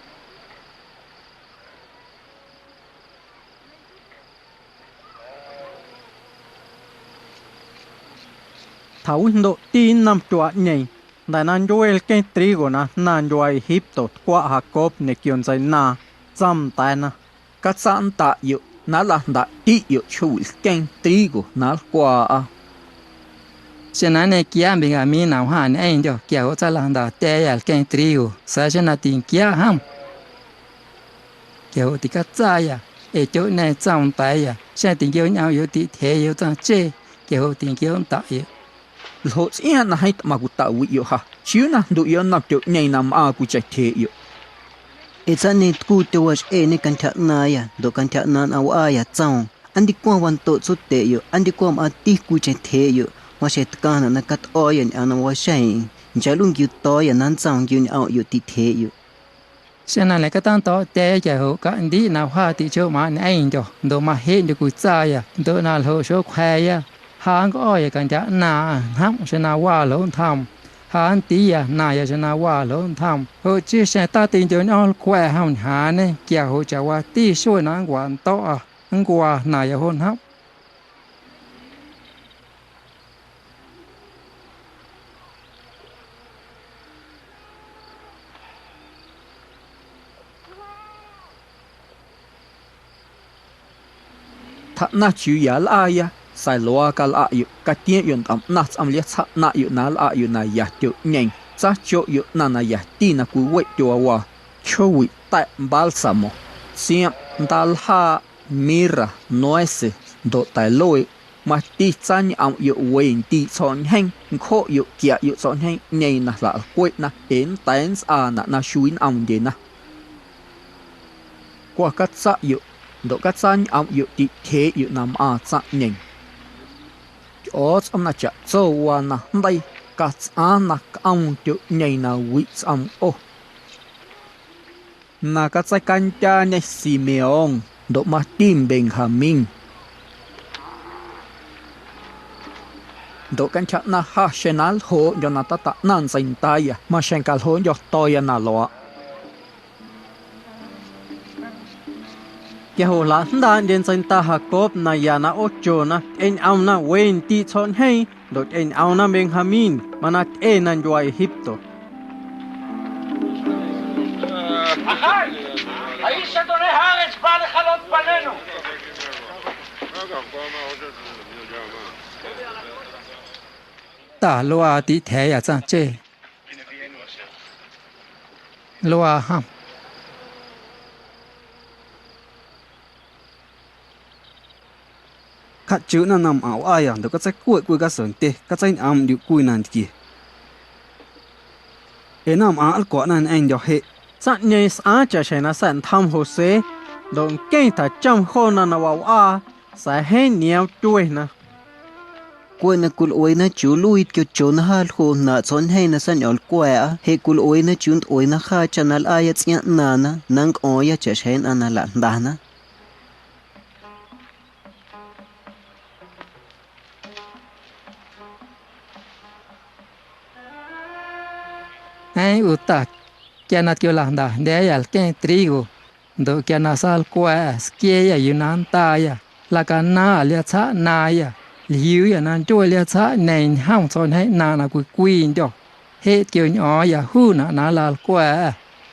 Thấu độ tin năm chua nhảy, đại nan Joel cái trigo na nan Joel Egypto qua Jacob ne kion zai na, zam tai na. Ka san ta yu na la da ti yu chu ken trigo na qua a. Cho nên này kia mình à mình nào hàng anh cho kia họ cho làm đó té à cái trigo, sao cho nên tiền kia ham. Kia họ thì cái trái à, ở chỗ này trồng tay à, xem tiền kia nhau yếu thì thế yếu trồng chế, kia họ tiền kia ông tạo yếu. Lo sia na hai ma ku ta wi yu ha. Chiu na du yu na tu nhai na ma ku chai the yu. It's ne ku te was ne kan tha na ya do kan tha nan aw a ya chang andi kwa wan to chu te yu andi kwa ma ti ku che the yu wa se tkana na kat o yan ana wa shai jalung yu to ya nan chang yu au yu ti the yu. Cho nên là cái tăng to té cho họ cái đi nào hoa thì chỗ mà anh cho, đồ mà hết được cái trái à, đồ nào họ số khoe à. Hắn có aiกันจะนาฮับชนะว่าลงทำฮันตีอ่ะนายชนะว่าลงทำเฮาชื่อเสตาตินจนเอาแควหันหาเนี่ยเกี่ยวหัวจะว่าตีช่วยนางกวนโตอ่ะนังกว่านายหนฮับถ้าน่าชิวยาลายะsai loa kal a yu ka tien yun tam na am lia cha na yu na la yu na ya tu nyeng cha cho yu na ya ti na ku we tu wa cho wi ta balsamo siam dal ha mira noise do tai loi ma ti chan am yu we ti chon heng kho yu kia yu chon heng nyei na la kwe na en tens a na shuin am de na kwa ka cha yu do ka chan am yu ti the yu nam a cha nyeng ốt âm na chả châu wa na đây cắt ăn na ông tiểu nhảy na wit âm ô na cắt sai can cha nhảy Simeon độ mà tim Benjamin độ can cha na ha senal ho do na ta nan sain tai ya mà sen kal ho do toya na lo Kia hồ là đàn đến sinh ta Jacob na ya na ocho na en au na wen ti chon hay dot en au na Benjamin manat en nan Joel Egypto. האיש אדוני הארץ בא לחלות פנינו. ta loa tí thế à cha chê loa ham khát chữ na nằm ảo ai à, đó có trái cuối cuối cái sườn tê, cái trái am điệu cuối nàn kì. Em nằm ảo quả nàn anh cho hệ. Sát nhảy sa cha chai na san tham Jose don keng ta cham kho na na wa a sa he niao tuai na. Quên na kul oi na chú lui kêu chốn ha khô na chốn hay na san ol quẹ he kul oi na chun oi na kha chanal ayat nya na na nang oya cha shen anala dana. ai utak kia na kêu làm đó để al cái trigo do kia na sal qua skia ya yunan ta ya la ka na lia cha na ya liu ya nan cho lia cha nei hang chon hai na quy do he kêu nhỏ ya hu na la qua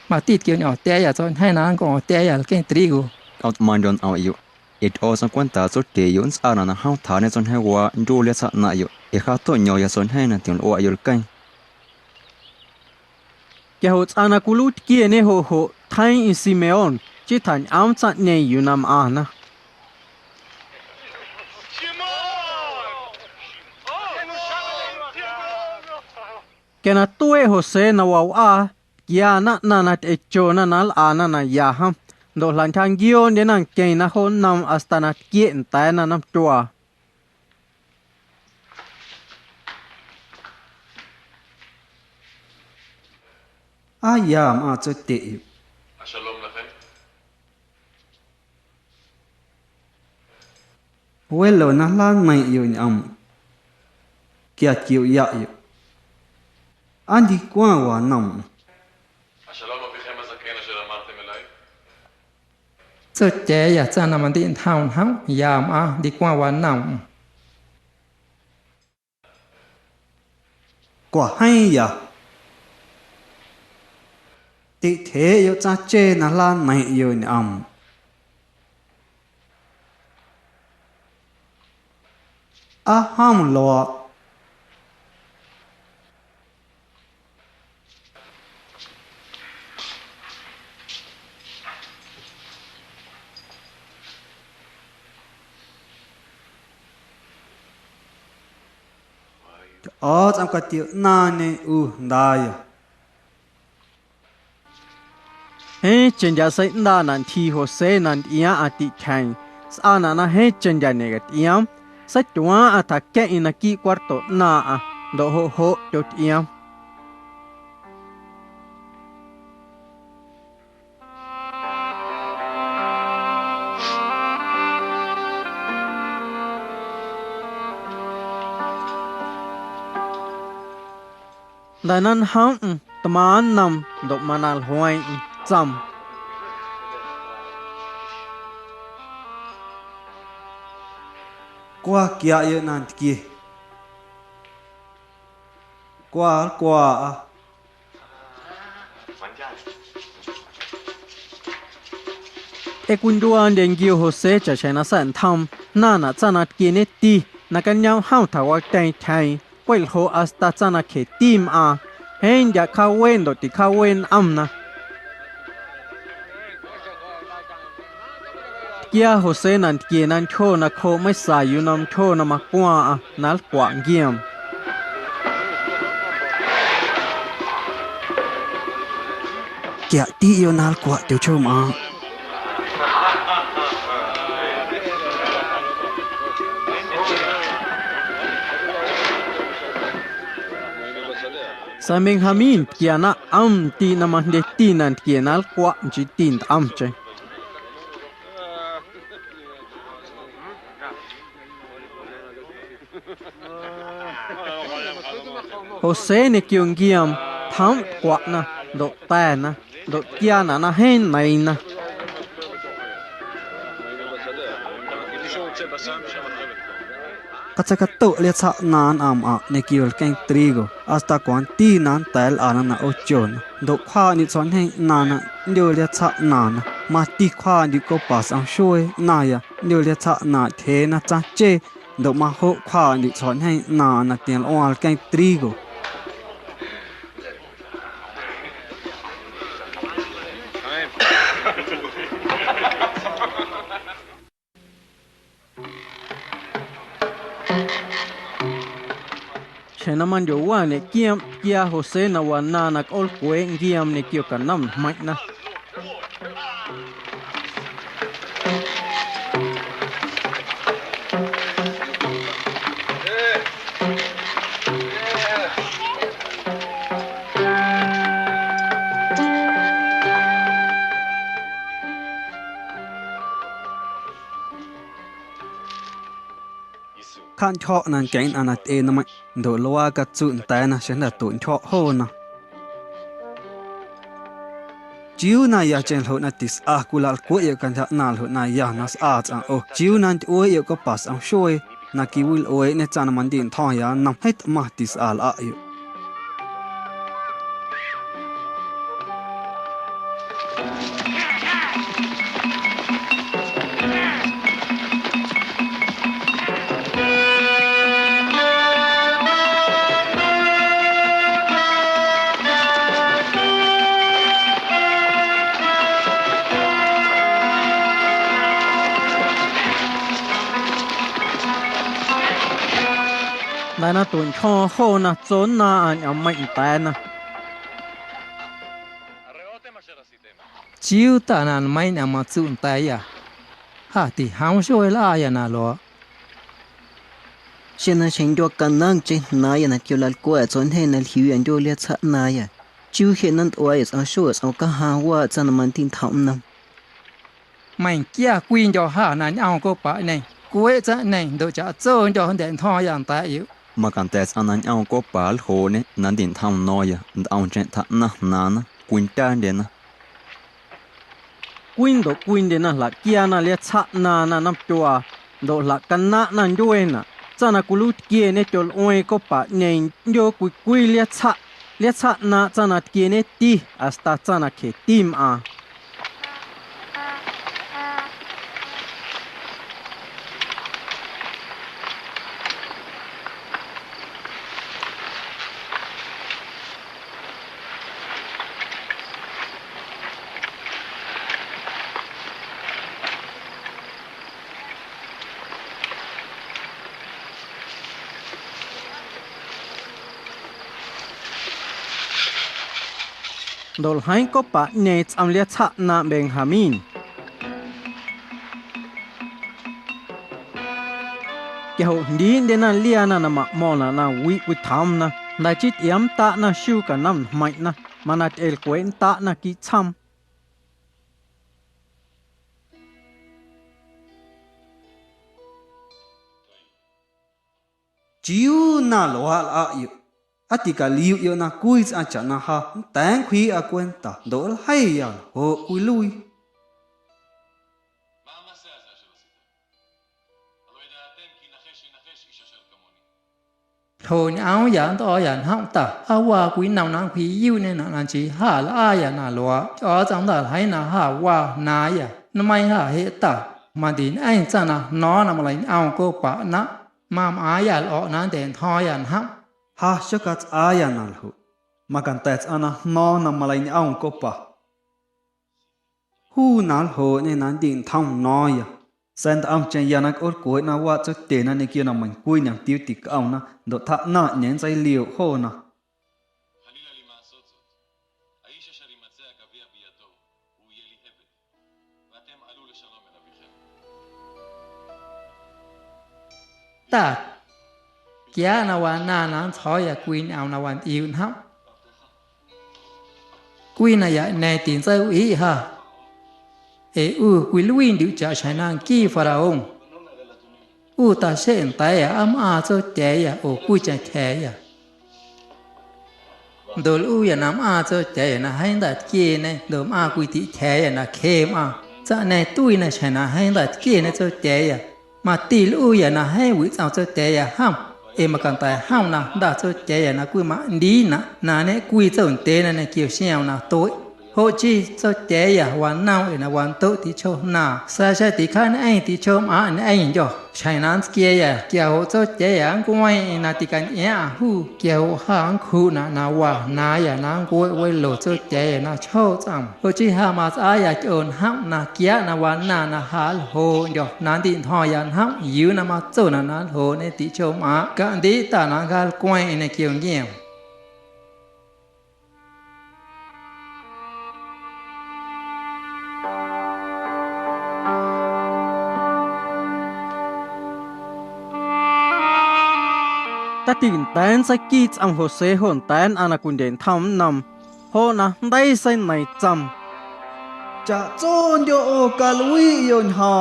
mà tít kêu nhỏ té ya chon hai na ko té ya cái trigo out mandon au yu it also kwanta so te yun sa na hang tha ne chon hai wa ndo le sa na yu e kha to nyo ya son hai na tion o ayul kai Kia hồ ana kulut kia ne ho ho thay in Simeon chỉ thành ám chặt nhảy yu nam a na. Kia na tuê Jose na wau a kia na echo na nal a na ya ham do lan thang gion de nang kei na hon nam astana kien ta na nam tua. Ayam cho tệ. השלום לכם. Well na lan mai yêu nhầm. Kia chịu dạ yêu. Anh đi qua hòa nằm. השלום אביכם הזקן אשר אמרתם אליי. Sơ chế ya cha nằm điện thao háo yam đi qua quán nằm. Quả hay ya. Tị thế yêu cha chê na lan mai yêu nhầm. Ham lo. Trong cái tiệu na ne đai. He chân giá say đa nan thi hồ xe nan ia ati khain. Sa na he chân giá negat iam. Sa tua ata ke inaki quarto na do ho dot iam. Danan ham taman nam do manal hoai cham. Qua kia yêu nan kia. Qua. Ekunduan den gio hose cha chena san tham na chana kine ti na kan nhau hau thawa tai thai quel ho asta chana khe tim hen ya kha wen do ti kha wen amna kia hose nan kia nan tho na kho mai sa yu nam tho na ma kwa nal kwa giam Kia ti yêu nal kwa tiêu chôm Saming hamin kia na ti na man de ti nan kia nal kwa ji tin che Hose ne kyong giam tham kwa na do ta na do kia na hen nai na Kacakato lihat sa nan ne kiol keng trigo asta kwan ti nan tel na ochon do kha ni chon he nana ndio lihat sa nana ma ti kha di ko pas ang shoi na ya ndio lihat sa na the na cha che do ma ho kha ni chon he nana tiel oal keng trigo Chena man jo wa ne kiam kia hose na wa na ol kwe giam ne kyo kanam mai na Khan cho nan kain anat e na mai do loa ka chun ta na sen da tun cho ho na chiu na ya chen ho na tis kulal ko ye kan tha nal ho na ya nas cha chiu nan o ye ko pas ang shoi na ki wil o ne chan man din tha ya nam het ma tis yo Đại na tuần cho khô na trốn na anh mạnh tay na Chiu ta nan mai na ma chun tai ya. Ha ti hang shoi la ya na lo. Xin na chỉnh cho cần năng trên na ya na kêu là qua chọn hay na hiu anh cho liệt sát na ya. chú hiện năng tuổi ở số ở cả hà hoa cho nó mình tin thầm năm mày kia quyên cho hà nãy ao có bả này cuối giờ này đồ chả trơn cho đèn thoiอย่างtại yếu mà càng tệ anh anh ao có bảo hồ nè nắn điện thăm nói à ao trên thằng na quên tan đến quên độ quên đến là kia na liệt sát na nắm chua độ là căn na đuôi na cho na cú kia nè cho oi có bả này yo quỳ liệt sát na cho na kia nè ti hasta cho na ke tim à đồ hai có bả này âm liệt sát na Benjamin cái hậu đi đến na lia na mà mò na quý tham na đại chít yếm ta na siêu cả năm mạnh na mà na el quen ta na kỹ chăm chiu na loa la yu atika liu yo na kui sa cha na ha tang khui a quen ta do hay ya ho kui lui thôi áo giản to giản hông ta hoa quý nào năng quý yêu nên là chỉ hà là ai ya na loa cho trong đó hay là hà hoa na ya nó may hà hệ ta mà đến anh cha na nó là một lần ao cô bả na mà ai ya lo na đèn thoi giản hông ha shakat aya nal hu makan tet ana no na malai ni aung ko pa hu nal ho ne nan din thong no ya send am chen yanak or ko na wa cho te na ne kia na man kui nyang tiu tik aung na do tha na nyen chai liu ho na ta kia na wan na thoi ya queen ao na wan yêu hấp queen này ya này tiền sao ý ha queen luin điều trả sai năng kỳ pharaon ta xem tay ya am cho trẻ ya queen chạy trẻ ya đồ ya nam cho trẻ na hay đặt kia này đồ queen tí trẻ ya na kem cha này tôi này sai na hay đặt kia này cho trẻ ya mà tỷ ya na hay quỷ sao cho trẻ ya ham mà càng tại hông na đã cho trẻ na quy mà đi na nè quy cho tế na kiểu xèo na tối hộ chi cho trẻ ya hoàn nào na hoàn tốt thì cho na sa tí khai anh thì cho mà anh cho chạy nan kia ya kiểu cho trẻ ya quay na tí cảnh ya hu kiểu hàng khu na wa na ya na quay lộ cho trẻ na cho chăm hộ chi ha mà ai ya ổn hông na kia na hoàn na hal hồ cho nan điện thoại ya hông yêu na mà cho na hồ nè tí cho mà cái đi ta na gal quay na kiểu nghe ta tin tan sai kít ang Jose hon tan anakun den tham nam ho na dai sai nai cham cha chon yo o ka lui yon ha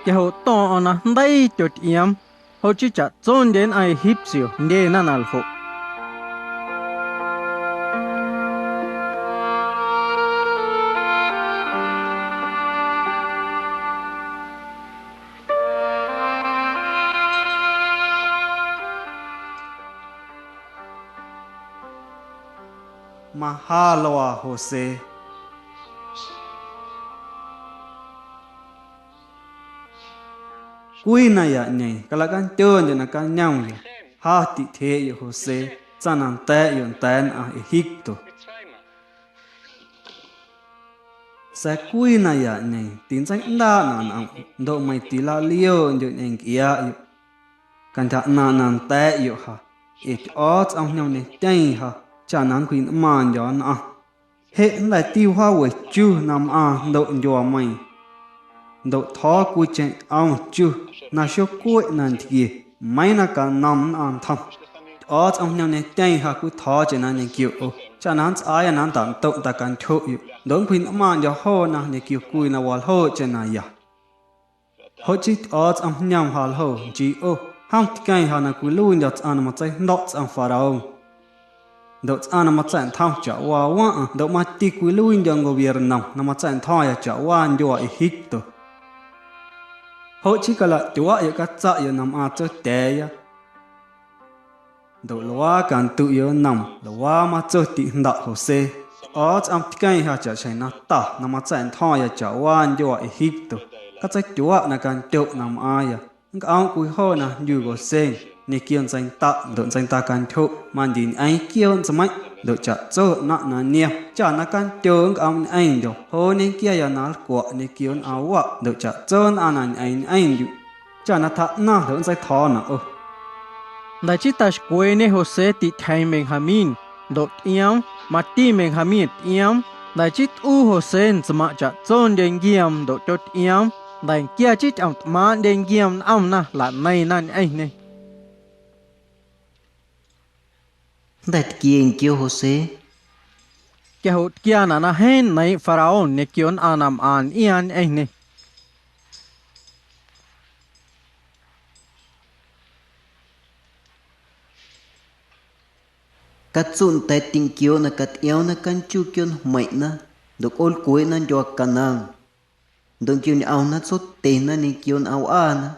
cái hậu to na dai chot yam ho chi cha chon den ai hip siu ne na nal ho Mahalawa Jose quy này ya nhảy cái là can chơi na can nhau ya ha ti thế yo Jose chanan te yon tan Egipto sa quy này ya nhảy tin danh đa na độ mày tí la liêu yo nhảy kia can thà nan te yo ha ít ót ông nhau này chạy ha cha nan queen man yon hệ lại tiêu hoa với chu nam độ yo mày độ thọ của chuyện ông chu na số cuối nan thì mấy na cả năm thầm ở trong nhau này tay ha cứ thò trên anh này kiểu cha nán ai nán tạm tụng ta can thụ yêu đón khuyên mà giờ ho na này kiểu cùi na wal ho trên này ya ho chít ở trong nhau hal ho chỉ ham cái ha na cùi lui giờ anh mà chạy nọt trong pharaoh đợt anh mà chạy thao chả wa đợt mà ti cùi lui giờ ngô biển nằm mà chạy thao ya chả wa giờ Egypt ho chỉ cái là chúa ya cái chạy ya nằm à chơi tè ya đồ loa càng tự yếu nằm loa mà chơi tiền đạo hồ sê ở trong cái ha chả chạy nó ta nằm mà chạy thoi ya chả quan do Egypt các trái chúa là càng tự nằm ai ya cái ông cùi ho na như hồ sê nè kiên danh ta đợt danh ta càng thụ mà đến anh kiên cho mấy đợt chả chơi nọ na niệm chả na càng tự ông anh rồi ho nè kia ya na quả nè kiên áo ạ đợt chả chơi anh rồi chả na thà na đợt danh thò na đại chỉ ta quên nè Jose ti thay mình hamin đột yếm mà ti mình hamit yếm đại chỉ Jose mà chả chọn đền giam đột chốt yếm đại kia chỉ ông mà đền giam ông na là này nan anh này đại kiên kêu Jose kia hốt kia na hen này pharaoh ne kion anam an ian anh này cắt chun tay tình kiều na cắt eo na căn chu kion mày na được ôn cuối na do canang đồng kion ao na sốt tên na ni kion ao na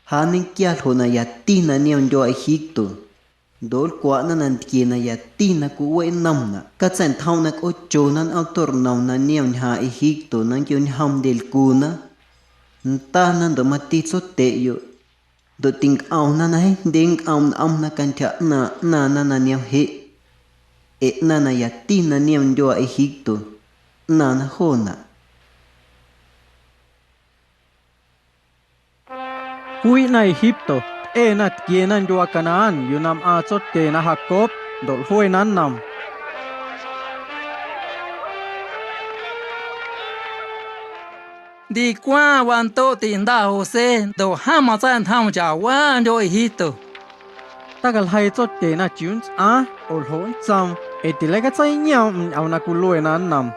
hà ninh kia thô na ya tin na niệm do Egypto đôi quả na nan kia na ya tin na cú vậy năm na cắt sen thau na có chỗ na ao tor nào na niệm hà Egypto na kion ham del cu na ta na do mati sốt tệ yo do ting ao na na ding ao na kan cha na niam he e na ya tin na niam do Egypto na hona hui na Egypto na kia na do Canaan yunam a chot te na Jacob dol hui nan nam đi qua quan tô tiền đào hồ sê đồ ham mà chạy thao chả quan do Egypto ta gal hai chốt te na chun ol hon cham ti le ka chai nyam au na ku loi nan nam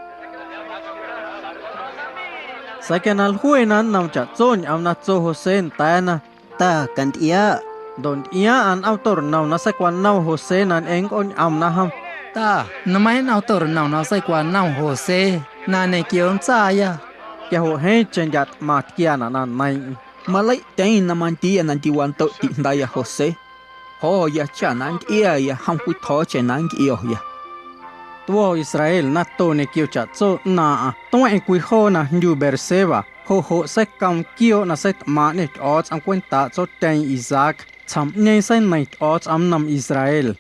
sai ke nal hui nan nam cha chon au na cho Hosen ta na ta kan ia don ia an autor naw na sa kwan naw Hosen an eng on am na ham ta na mai autor naw na sai quan naw hồ sê na ne kion cha ya kia ho he chen jat mat kia na nan mai mà lấy tên năm anh ti anh ti quan tội tin đại Jose ho ya cha nan ia ya ham quy thọ cha nan yêu ya tua Israel na to ne kêu cha cho na to en quy ho na nyu Berseba ho se kam kio na set ma ne odds am kwenta cho ten Isaac cham nei sai mai odds am nam Israel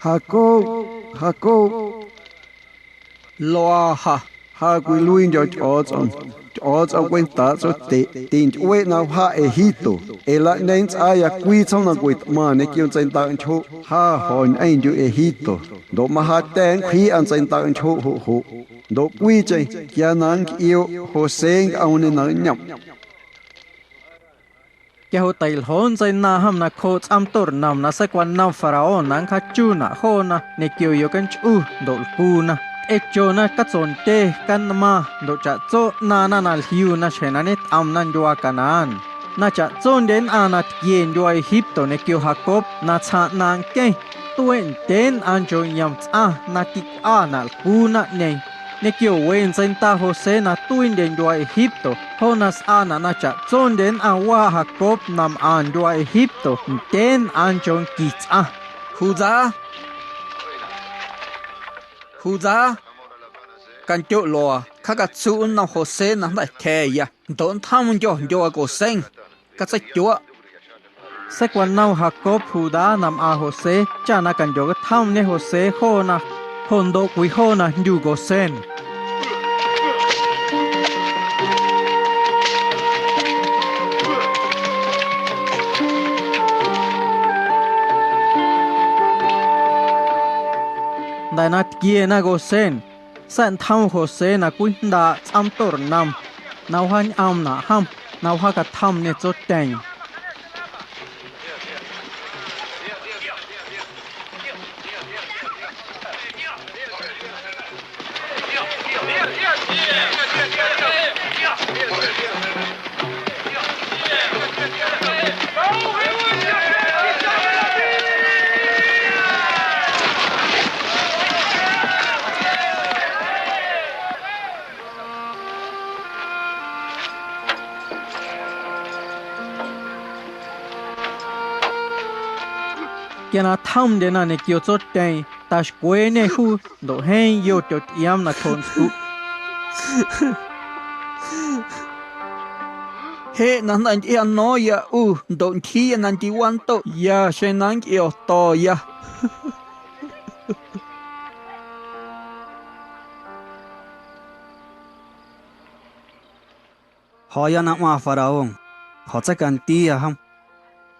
Jacob lo ha quy lui cho odds quên ta cho tiền quên nào ha Egypto lại nên ai quy trong là quy mà này kêu chân ta cho ha hòn anh cho Egypto độ mà ha tên khi anh chân ta cho hộ độ quy chơi kia nàng yêu hồ sen ông nên nói nhầm kia ho tail hon sai na ham na coach am tor nam na sa kwan nam pharaoh nang kha chu na ho na ne kêu yo kan chu dol pu na cho na cắt son te kan ma do cha cho na hiu na chena net am nan do Canaan na cha chon den anat yen do Egypto ne kyo Jacob na cha nang ke tuen ten an jo yam na tik na ku na ne kyo wen sen ta Jose na tuin den do Egypto honas na cha chon den wa Jacob nam an do Egypto ten an jon kits Huda kan chỗ lò các cái chú nào Jose nằm tại khe ya đón thăm cho cô sen các sách chúa sách quan nào Jacob Huda nam Jose cha na kan jo thăm ne Jose ho na hon do quý ho na nyu go sen đại nát kia na go sen san thăm Jose na quý đã am tor nam nào han am na ham nào ha ka thăm ne chốt teng kia na tham đến na này kêu chốt đây ta quê này khu độ hen yêu chốt yam na thôn sụ he nan an ia no ya don thi nan ti wan to ya she nan io to ya họ ya na ma pharaoh họ chắc cần ti ya ham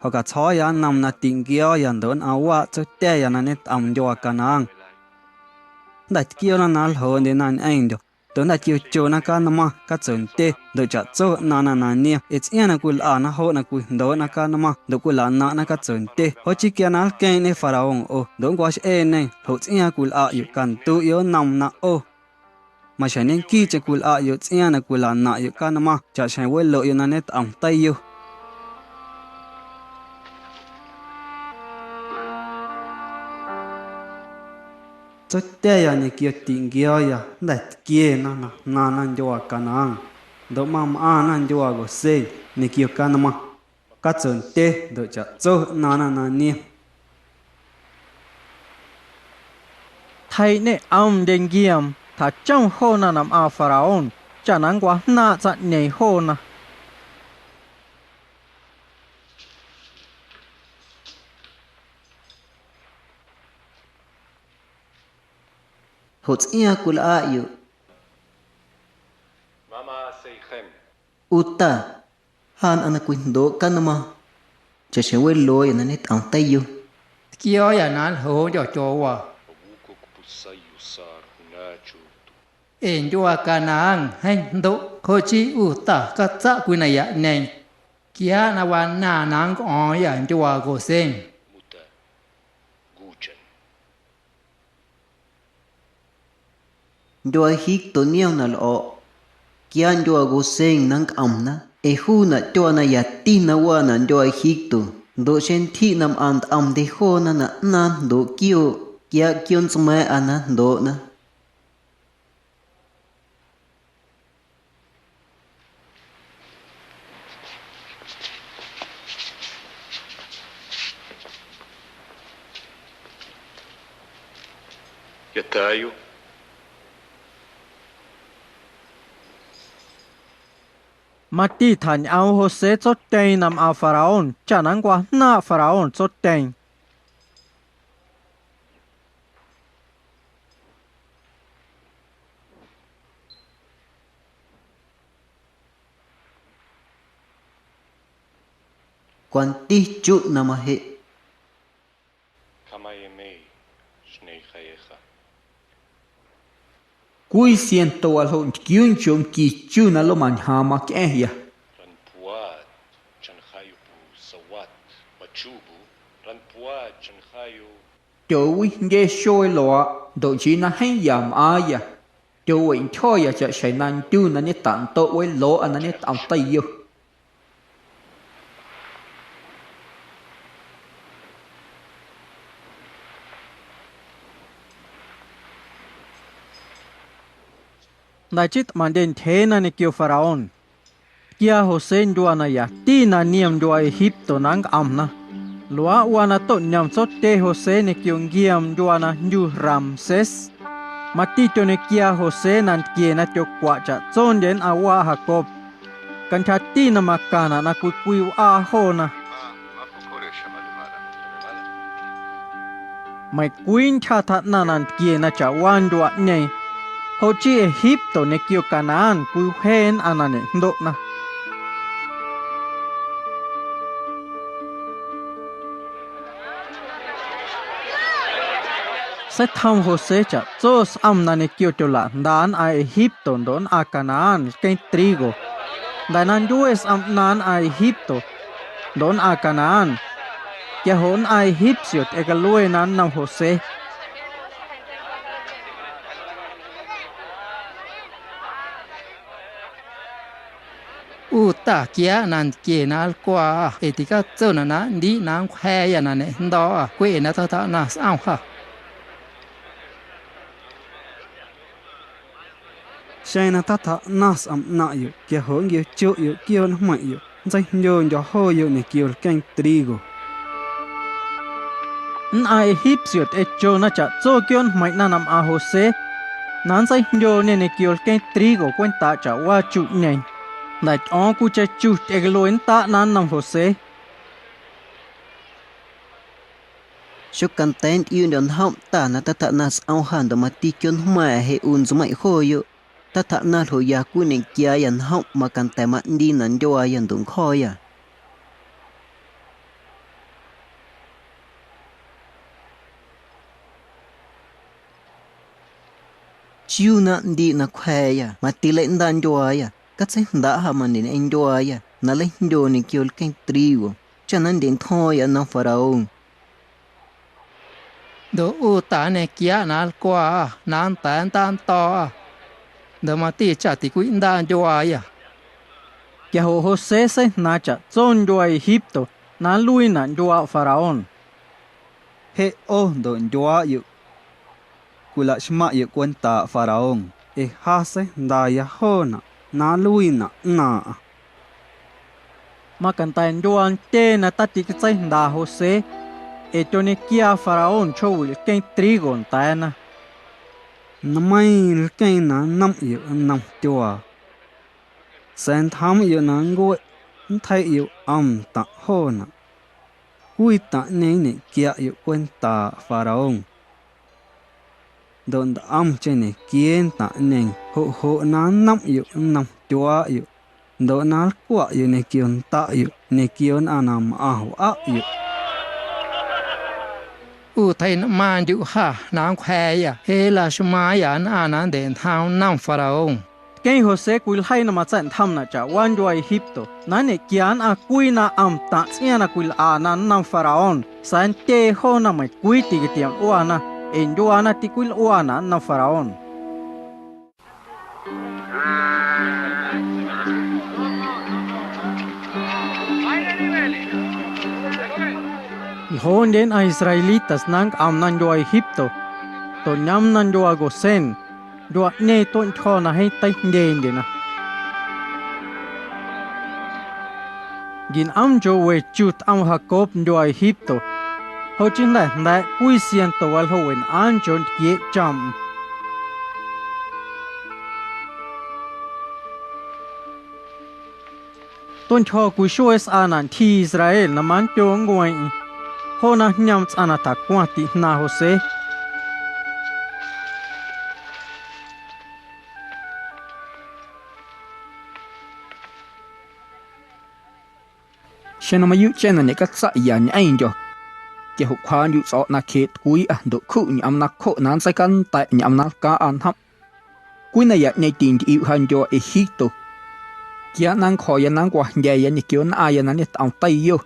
họ cả chó ya nằm na tiếng kia ya đón awa cho te ya na net am jo kanang đại kia na nal ho de nan anh được đón đại kia cho na kan ma ka chon te do cha cho na nia it's ina kul ana ho na ku do na kan ma do kul na ka chon te ho chi kia na ke ne pharaoh o don kwa e ne ho ina kul a yu kan tu yo nam na o mà chẳng nên kia chỉ kul a yu ina na kul na yu kan ma cha chẳng we lo yu na net am tay yu cho te ya ni kia ting kia ya đại kia na jo kanang do mam an jo go se ni kia kan ma ka chon te do cha cho na ni thay nè ông đền giam thà trong hồ na nằm ao pharaoh chả nắng quá na chặt nhảy hồ na hốt ia kul a yu Mama seichem. uta han ana kuin do kanama cha che we lo ya net ang tayo kia ya nan ho jo cho wa Obuko kupusay usar hunachu. en jo kanang hen do ko chi ta ka cha ku na ya nei kia na wa na nang ko ya jo go sen Muta. Gujan. do hik to niang na lo kian do go seng nang amna e hu na to na ya ti na wa na do hik to do sen thi nam am de ho na do kio kia kion sma ana do na Yatayu. Mati thành ao hồ sẽ chốt tên nằm ao pharaoh chả nắng quá na pharaoh chốt tên quan ti chu na ma he Kama yemei. Shnei chayecha. cui siento al hon kyun chom ki chu na lo man ha ma ke ya Ranpuad. Chanchayu pu sawat. Machubu. Ranpuad. Chanchayu. cho wi nge shoi lo do chi na hen yam a ya cho wi cho ya cha shai nan tu na ni tan to we lo an ni tam tay yo đại chít mà đến thế na này kêu pharaoh kia hồ sen đua na ya ti na niam đua Egypto nang am na lúa wana to nhằm chốt te hồ sen này kêu giam đua na như Ramses mà ti cho này kia hồ sen nan kia na cho quả cha chôn đến awa Jacob kan cha ti na makana na kui a ho na mày queen cha that na nan kia na cha wan đua này hồ chi Egypto ne kêu Canaan kui hen anane ndo na sẽ thăm hồ sẽ cha cho am na ne kêu cho la dan a Egypto don a Canaan cái trigo dan an US am nan a Egypto don a Canaan kia hon a Egypto e ka lue nan nam hồ sẽ ta kia nan kia na qua etika cho na ni nang khe ya na ne ndo quê na ta na sao ha sai na ta nas am na yu kia hong yu chu yu kio na mai yu zai nyo jo ho yu ne kio ken trigo ai hip siot e cho na cha cho kyon mai na nam a Jose nan sai yo ne kiol ken trigo cuenta cha wa chu nen na on ku cha chu e gloin ta nan nam Jose số content yêu đơn họng ta na ta thà na ao hàn đồ mà ti kyon mà hệ un số mày khôi yo ta thà na hồi ya ku nên kia yan họng mà content mà đi nan cho ai yan đúng khôi à chiu na đi na khoe ya mà ti lên dan cho ai à cắt sẽ đã hà mà nên anh cho ai à na lên cho nên kêu cái trigo cho nên đến thôi anh nó pharaoh đồ u ta này kia nal qua nan tan tan to đồ mà ti cha ti quý dan cho ai à kia hồ Jose se na cha chon jo Egipto na lui na jo Faraón he o do jo yu kula shma yu cuenta Faraón e hase da ya hona na lui na mà cần tay doan te na ta ti cái da Jose e cho ne kia Faraón cho will ken trigo ta na namai ken na nam yu nam tua san tham yu na ngoi thai yu ta hona kui ta ne kia yu cuenta Faraón don che ne kien ta ne ho na nam yu nam tua yu do na kwa yu ne kion ta yu ne kion anam a yu u thầy mà chịu ha nàng khoe ya he là shma ya na nan den thao nam Pharaoh cái Jose quỳ hay nằm chân thăm na cha wan jo Egipto na ne kian a quỳ na ta sia na quỳ a na nam Faraón san te ho na mai quỳ ti cái tiang oana en jo ana ti quỳ oana nam Faraón hon den a Israelitas nang nan jo Egipto to nyam nan jo Gosen do ne ton cho na hay tay den de na gin jo we chut Jacob jo Egipto ho chin na quy sian to wal ho wen an jon ye cham ton cho ku shoes anan thi Israel na man jo ngoi ho na nyam ana ta kwa ti na Jose xem mà yêu chen này các sai ya anh cho cái hộp khoan yêu sọ na khét cuối độ khu nhắm na khổ nan sai căn tại nhắm na cá ăn hấp cuối này nhảy tiền yêu han cho Egipto kia năng khỏi năng qua nhảy nhảy kiểu na ai năng tao tay yêu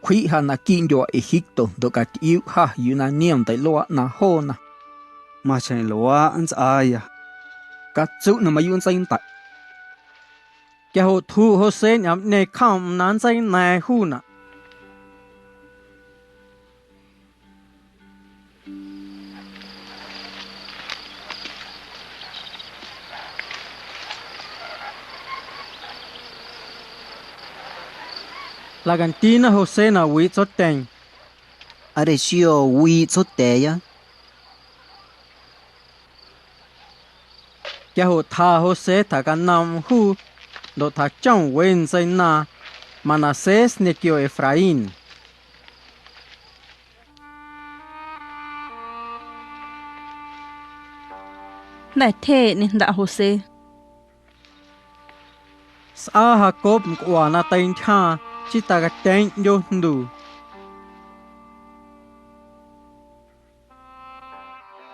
quý han na kinh cho Egipto độ cả yêu ha yêu na niệm tại loa na ho na mà chạy loa anh ai à các chú nó mà yêu sai tại cái hồ thu Jose nhắm ne kham nan sai na hu na la gantina Jose na wi chot teng are sio wi chot te ya cái hồ tha Jose ta kan nam hu do ta chong wen sai na Manases ne kio Efrain đại thế nên đã Jose sa Jacob kwa na tain cha chi ta ga ten yo ndu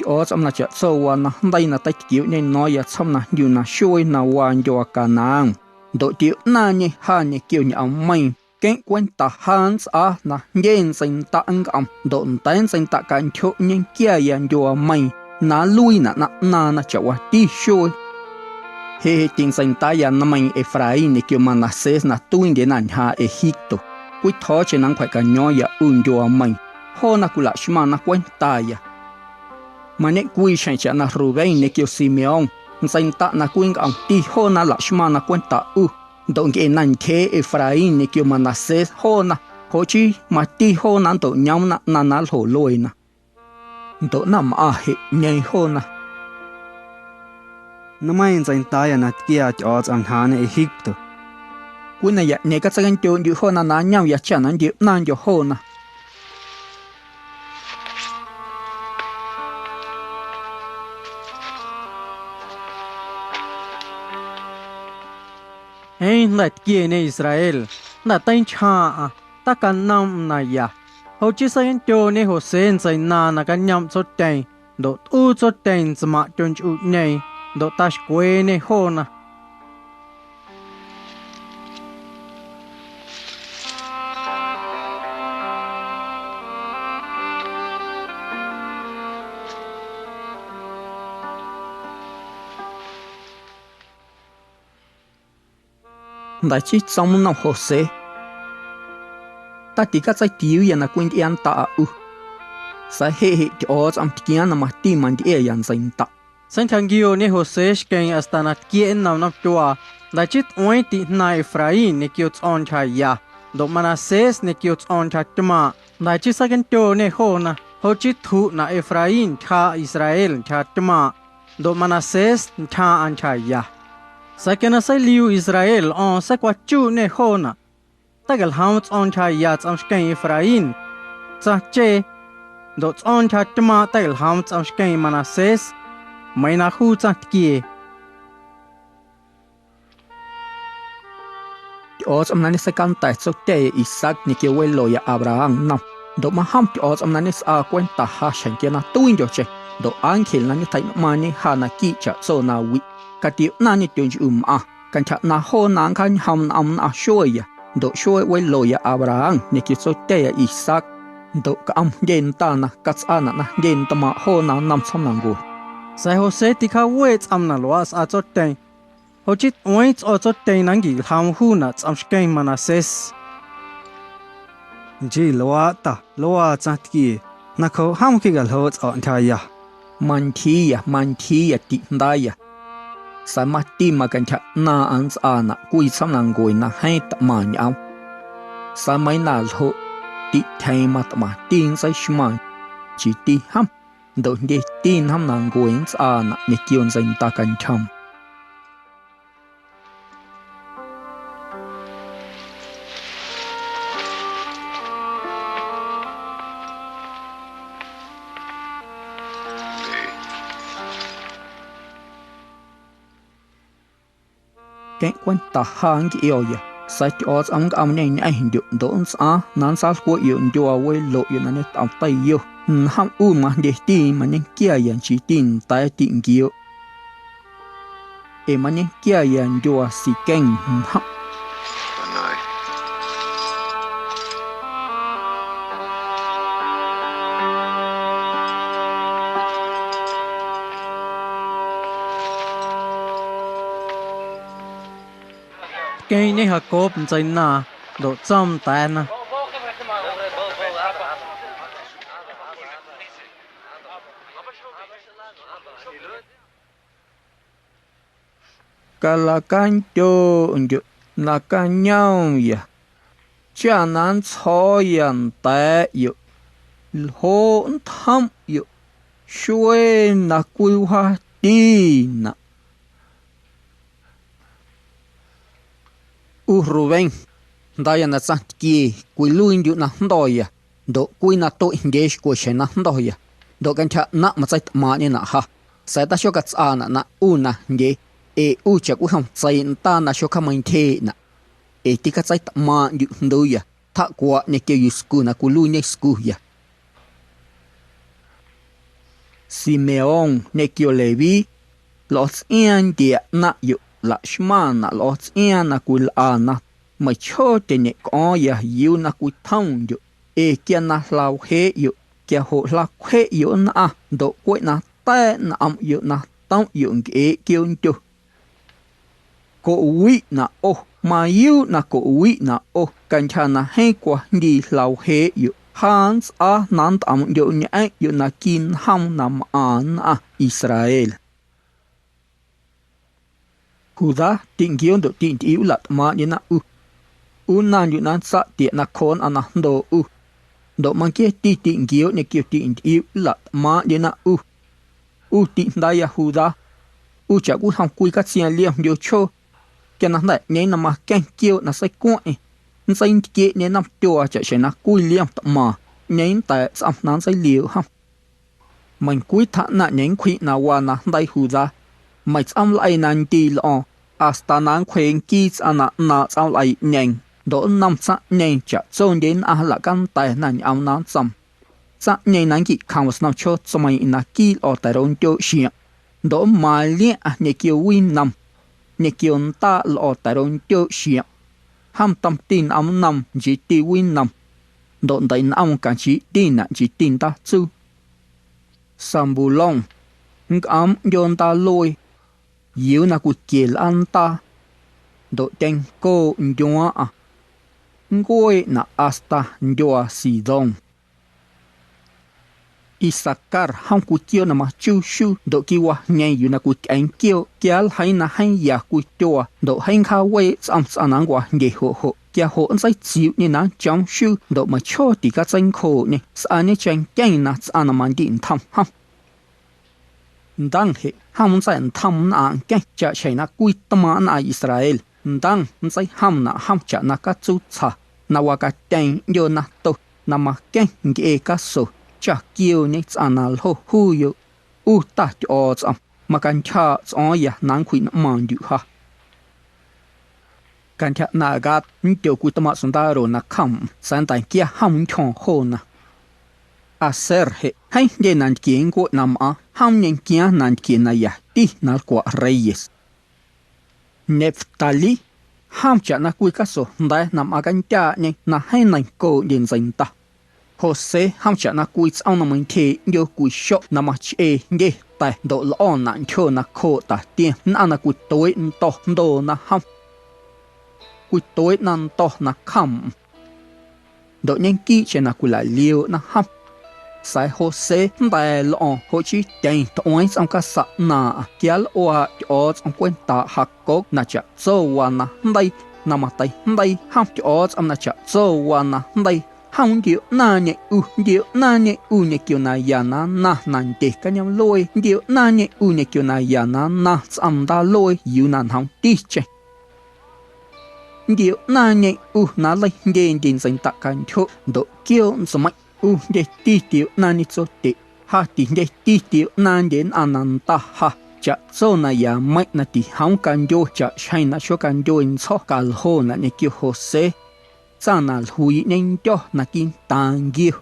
ở trong là chợ sâu à na đây là tay kiểu nên nói ya trong là nhiều là xuôi là hoàn cho cả nàng đội tiểu na nhỉ ha nhỉ kiểu như ông mày cái quan ta hans à na nhân sinh ta anh ông đội tên sinh ta cảnh chỗ nhưng kia ya cho mày na lui na chợ wa ti xuôi he ting sinh ta ya na mày Ephraim kiểu Manases na tuin đến anh ha Egipto quý thọ chỉ năng phải cả nhỏ ya cho mày ho na kula shma na quan ta ya mà nè quy sang chả na Ruben nè kêu Simeon sinh ta na quy ông ti ho na Lashma na quan ta động cái nan ke Ephraim nè kêu Manases ho Hồ chi mà ti hô nán tổ nhau na na hổ lôi na. Tổ nằm hệ nhảy hô na. Nó mai dành tay à nát kia cho anh hà này hít tu. Cú này ya nhảy cái chân tiêu như hô na nhau ya chả nán điệp nan cho hô na. Hey lát kia này Israel, na tay cha ta can nam na ya. Hồ chí sang tiêu này hồ sen dành na can nhắm chốt tên, độ u chốt tên mà chọn chụp này, độ ta quê này hô na. Đại chỉ trong năm hồ sê, ta chỉ có trái tiêu ya na quên yên ta sa he cho am tian na mati man di yan zain ta. Saint Angio ne Jose skeng astanat kien nam tua, đại chỉ oi ti na Ephraim ne kiot on chaya, do Manases ne kiot on chatma, đại chỉ saken to ne ho na, ho chỉ thu na Ephraim cha Israel chatma, do Manases cha an chaya. Sakena sai liu Israel on sakwa chu ne ho na. Tagal hauts on chaya am skeng Ephraim. Cha che do on chatma tagal hauts am skeng Manases. May na khu cha kia. Os am nani sakan tai so te Isaac ni ke welo ya Abraham nam. Do ma ham os am nani sa kwenta ha shan ke na tuin jo che. Do ankhel nani tai mani ha na ki cha so na wi. Ka ti nani tyun kan cha na ho nang kan ham am na shoya. Do shoy welo ya Abraham ni ke so te ya Isaac. Do ka am yen ta na kats ana na yen ta ma ho na nam sam nang go. Sai Jose ti kha wait am na loas a chot ten. Ho chit wait o chot ten nang gi ham hu na am skeng Manases. Ji loa cha kia. Na kho ham ki gal ho on thaya. Man thi ya ti ndaya. Sa mati ma kan cha na ans ana kui sam nang go na hai ta ma nyam. Sa mai na ho ti thai ma ta ma tin sai shma. Chỉ ti ham. Độ nhẹ tin ham nàng goings na ni kion zain ta kan cham. Cái quan ta hang ki yo ya. Sai os am nei ai hindu don sa nan sa ko yo ndio we lo yo na net am tai yo. Ham mà để tin mà những kia yan chỉ tin tại tin kiêu mà những kia yan đua si keng ham Cái này học cốp chạy na độ trăm tay na. Là can cho là can nhau ya cha nan cho yan ta yo ho tham yo shuê na quy hoa ti na Ruben da ya na sa ki quy luin yo na ndo ya do quy na to engage ko she na ndo ya do kan cha na ma sai ma ni na ha sai ta shokat ana na una nge u chắc u không sai ta na shoka main the na ti ka sai ma yu ndo ya tha kwa ne ke yu sku na ku lu ne sku ya Simeon ne ke Levi los ian dia na yu la shmana los ian na ku ana ma cho te ne ko ya yu na ku thong yu kia na lau he yu kia ho la khe yu na do ko na ta na am yu na tong yu ke kyun tu ko wi na ma yu na ko wi na kan cha na he kwa ndi lau he yu hans nan am yu nya yu na kin ham nam an Israel Huda tin gion do tin tiu lat ma ni na nan yu nan sa ti na khon ana do man kia ti ngio ne kio ti iu la ma de na ti da Yahuda cha ku ham kui ka sia liam yo cho ke na da ne na ma ken kio na sai ko sai ke ne nam tua cha she na kui liam ta ma ne ta sam nan sai liu ha man kui tha na ne kui na wa na dai hu da mai sam lai nan ti lo asta nan khwen ki ana na sam lai nen do nam sa nen cha zon den a la kan ta nan am nan sam sa nen nan ki kan was na cho somai na ki o ta ron to shi do ma li a ne ki win nam ne ki on ta lo ta ron to shi ham tam tin am nam ji ti win nam do dai nam kan chi tin na ji tin ta chu Sambulong am yon ta lôi yiu na ku kiel an ta do ten ko njoa ngoi na asta njoa Sidon Isakar ham ku kio na ma chu shu do ki wa nyai yu na ku an kio kial hai na hai ya ku toa do hai kha we sam sanang wa nge ho kia ho an sai chiu ni na chang shu do ma cho ti ka chen kho ni sa ni chen kyang na sa na man din tham ham dang he ham sai tham na ke cha china kui tama na Israel dang sai ham na ham cha na ka chu cha na wa ka ten yo na to na ma ke nge ka so cha kio ni sa na ho hu yo ta o tsam ma kan cha so ya nan kui na man du haกันแค่นากัดเดี๋ยวกูตมาสุนทรนะคำสันแต่เกี่ยห้ามช่องโหนะอาเซอร์ให้เย็นนันเกี่ยงกูนำห้ามยังเกี่ยนันเกี่ยนายตีนัลกว่าเรย์สเนฟตาลีห้ามจะนักกุยกัสโซได้นำกันจ่าเนี่ยน่าให้นันโกเย็นใจตาโฮเซห้ามจะนักกุยเอานำมันเทเดี๋ยวกุยชกนำมาเชเย่แต่โดนล้อนันโชนักโคตาเตียนนั่นนักกุยตัวน์โตโดนะห้ามกุยตัวนั้นต่อนักคำโดยยังกี้เชนักกุลาเลี้ยวนะครับสายโฮเซแต่ละอ่อนโฮชิเตงตัวนี้สังกัดสันาเกี่ยวว่าจอดสังควนตาหักกกน่าจะโซวานะได้นามาไตได้ห้ามจอดน่าจะโซวานะได้ห้ามเดียวน่าเนี่ยเดียวน่าเนี่ยเนี่ยเกี่ยวนายานะนันเด็กกันยังลอยเดียวน่าเนี่ยเนี่ยเกี่ยวนายานะสัมดาลอยอยู่นั่นห้องตีเจเดี๋ยวน่าเนี่ยน่าเลยเย็นดินสังตะกันโชดเกี่ยวสมัยเด็กตีเดียวน่านี่โซติฮะตีเด็กตีเดียวน่าเย็นอนันตาฮะจะโซนายาไม่นาทีห้องกันโยจะใช้นาชกันโยอินซอกาลโฮนาเนี่ยเกี่ยวโฮเซจานาหุยเนี่ยจ่อนากินตังเกี่ยว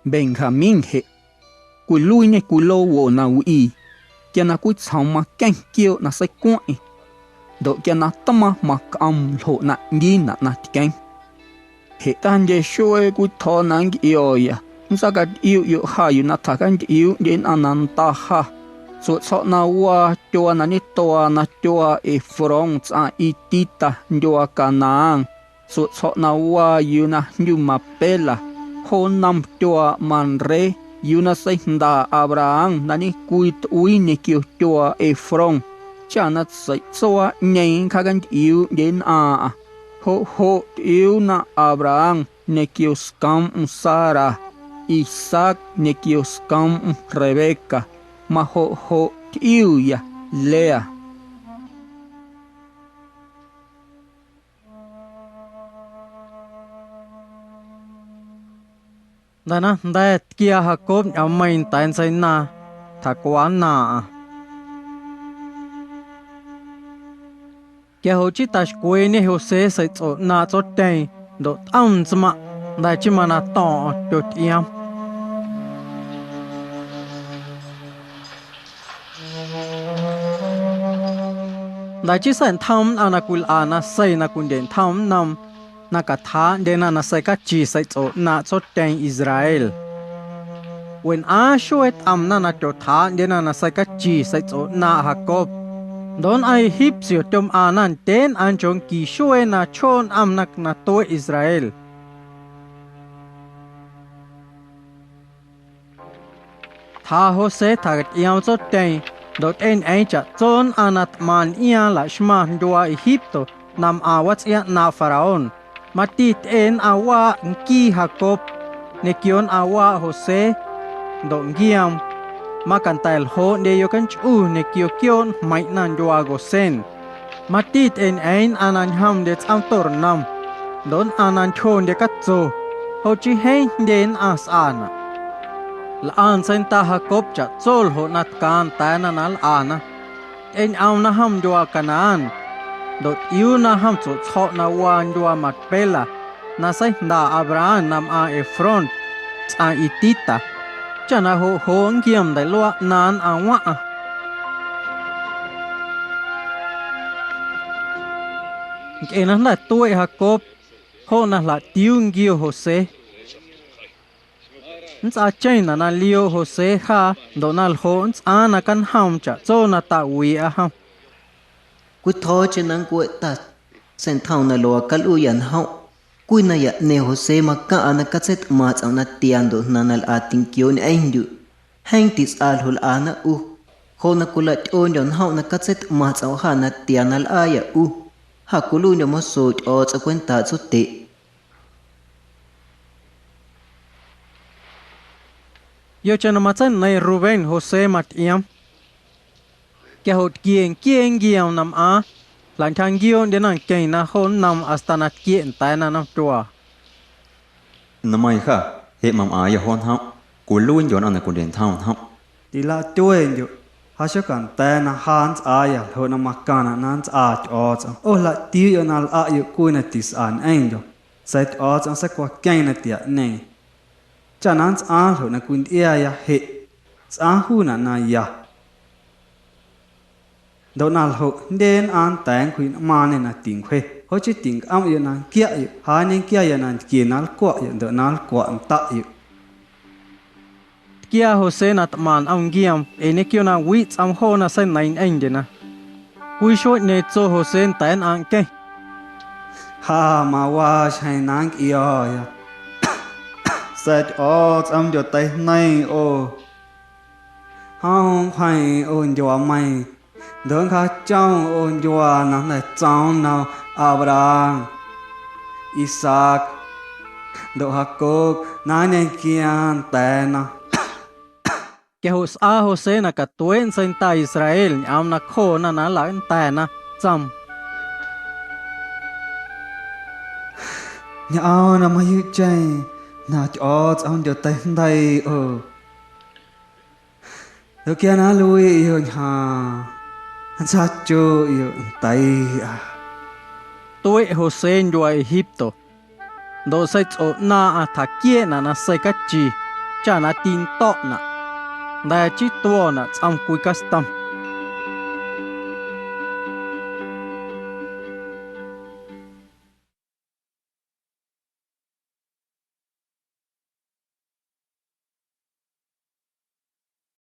เบงคามิงเฮกุยลุยเนี่ยกุยโลโวนาวีkia na cúi chào mà kén kêu na say quậy, độ kia na tâm mà cầm hộ na nghi na kén, hệ tan về xuôi cúi thọ na yêu ya, sao cái yêu ha yêu na thà cái yêu đến ananta ha, số số na wa chua na ni toa na chua e from sa itita chua kanang, số số na wa yêu na như mà pela, hôn nam chua man re Yuna da Abraham nani kuit uini kyo chua Efron chanat sai soa nyen kagan iu den ho iu na Abraham ne kyo skam Sara Isaac ne kyo skam Rebecca ma ho iu ya Lea đó na đây kia học cốp ở mình tại sao na thật quá na kia hồ chí ta quên đi hồ sẽ sai chỗ na chỗ đây độ âm mà đại chỉ mà na to chỗ tiêm đại chỉ sản tham ana kul ana sai na kun den tham nam na ka tha dena na sai ka chi sai cho na cho ten Israel when a shoet am na cho tha dena na sai ka chi sai cho na Jacob don ai hip sio tom anan ten an chong ki shoe na chon am na to Israel tha ho se tha yam cho ten đột en ấy chả chôn anat man ia la shma đua Egypto nam awat ia na Pharaon matit en awa ki Jacob ne kion awa Jose do giam makantail ho de yo kan chu ne kion mai nan dua Gosen matit en ein anan ham de am tor nam don anan chon de katzo ho chi hein den as ana la an sen ta Jacob cha chol ho nat kan ta na nal ana en au na ham dua Canaan dot iu na ham cho cho na wan dua Macpela na sai da Abraham nam a Efron a Itita cha na ho ho ngiam dai lo nan awa ke na la tuai Jacob ho na la tiung gio Jose nsa chain na lio Jose ha donal ho nsa na kan ham cha cho na ta wi a ham cú thoi trên nắng cú ta sen thau na lo kal u yan hau cú na ya ne Jose ma ka ana ka set ma chang na tian do nanal ating kyo ni ai ndu hang tis al hul ana u ho na kula on yon hau na ka set ma chaw ha na tianal aya u ha kulu no mo so o cha kwenta chu te yo chana ma chan nai Ruben Jose mat iam ke hot kieng giam nam a lan thang gion de nang ke na hon nam astanat kien ta na nam tua namai kha he mam a ya hon hau ku luin yon ana ku den thau hau ti la tuen yo ha sha kan ta na hans a ya ho na makana nan a cho o la ti yo nal a yo ku na tis an ein yo set o cha sa kwa kain na tia ne cha nan a ho na kun ia ya he sa hu na ya Donald ho den an tang kuin ma ne na ting khe ho chi ting am yo nan kia yo ha nen kia yo nan ki nal kwa yo donal kwa am ta yo kia Jose na man am giam ene kyo na wi am ho na sen nain en de na kui shot ne cho Jose tan an ke ha ma wa chai nang yo ya set o am yo tai nai o hong phai on yo mai đón khá trong ôn dùa nắng này trong nào Abraham Isaac độ Jacob nãy nên kian tè na ke Jose na ka tuen sen ta Israel am na kho na na la ta na cham nhau na mai chay na cho ông cho tay đây được kia na lui yêu ha anh sa cho yêu tay tôi Jose do Egypto do sai cho na athakie na sai ka chi cha na tin to na da chi to na cham kui custom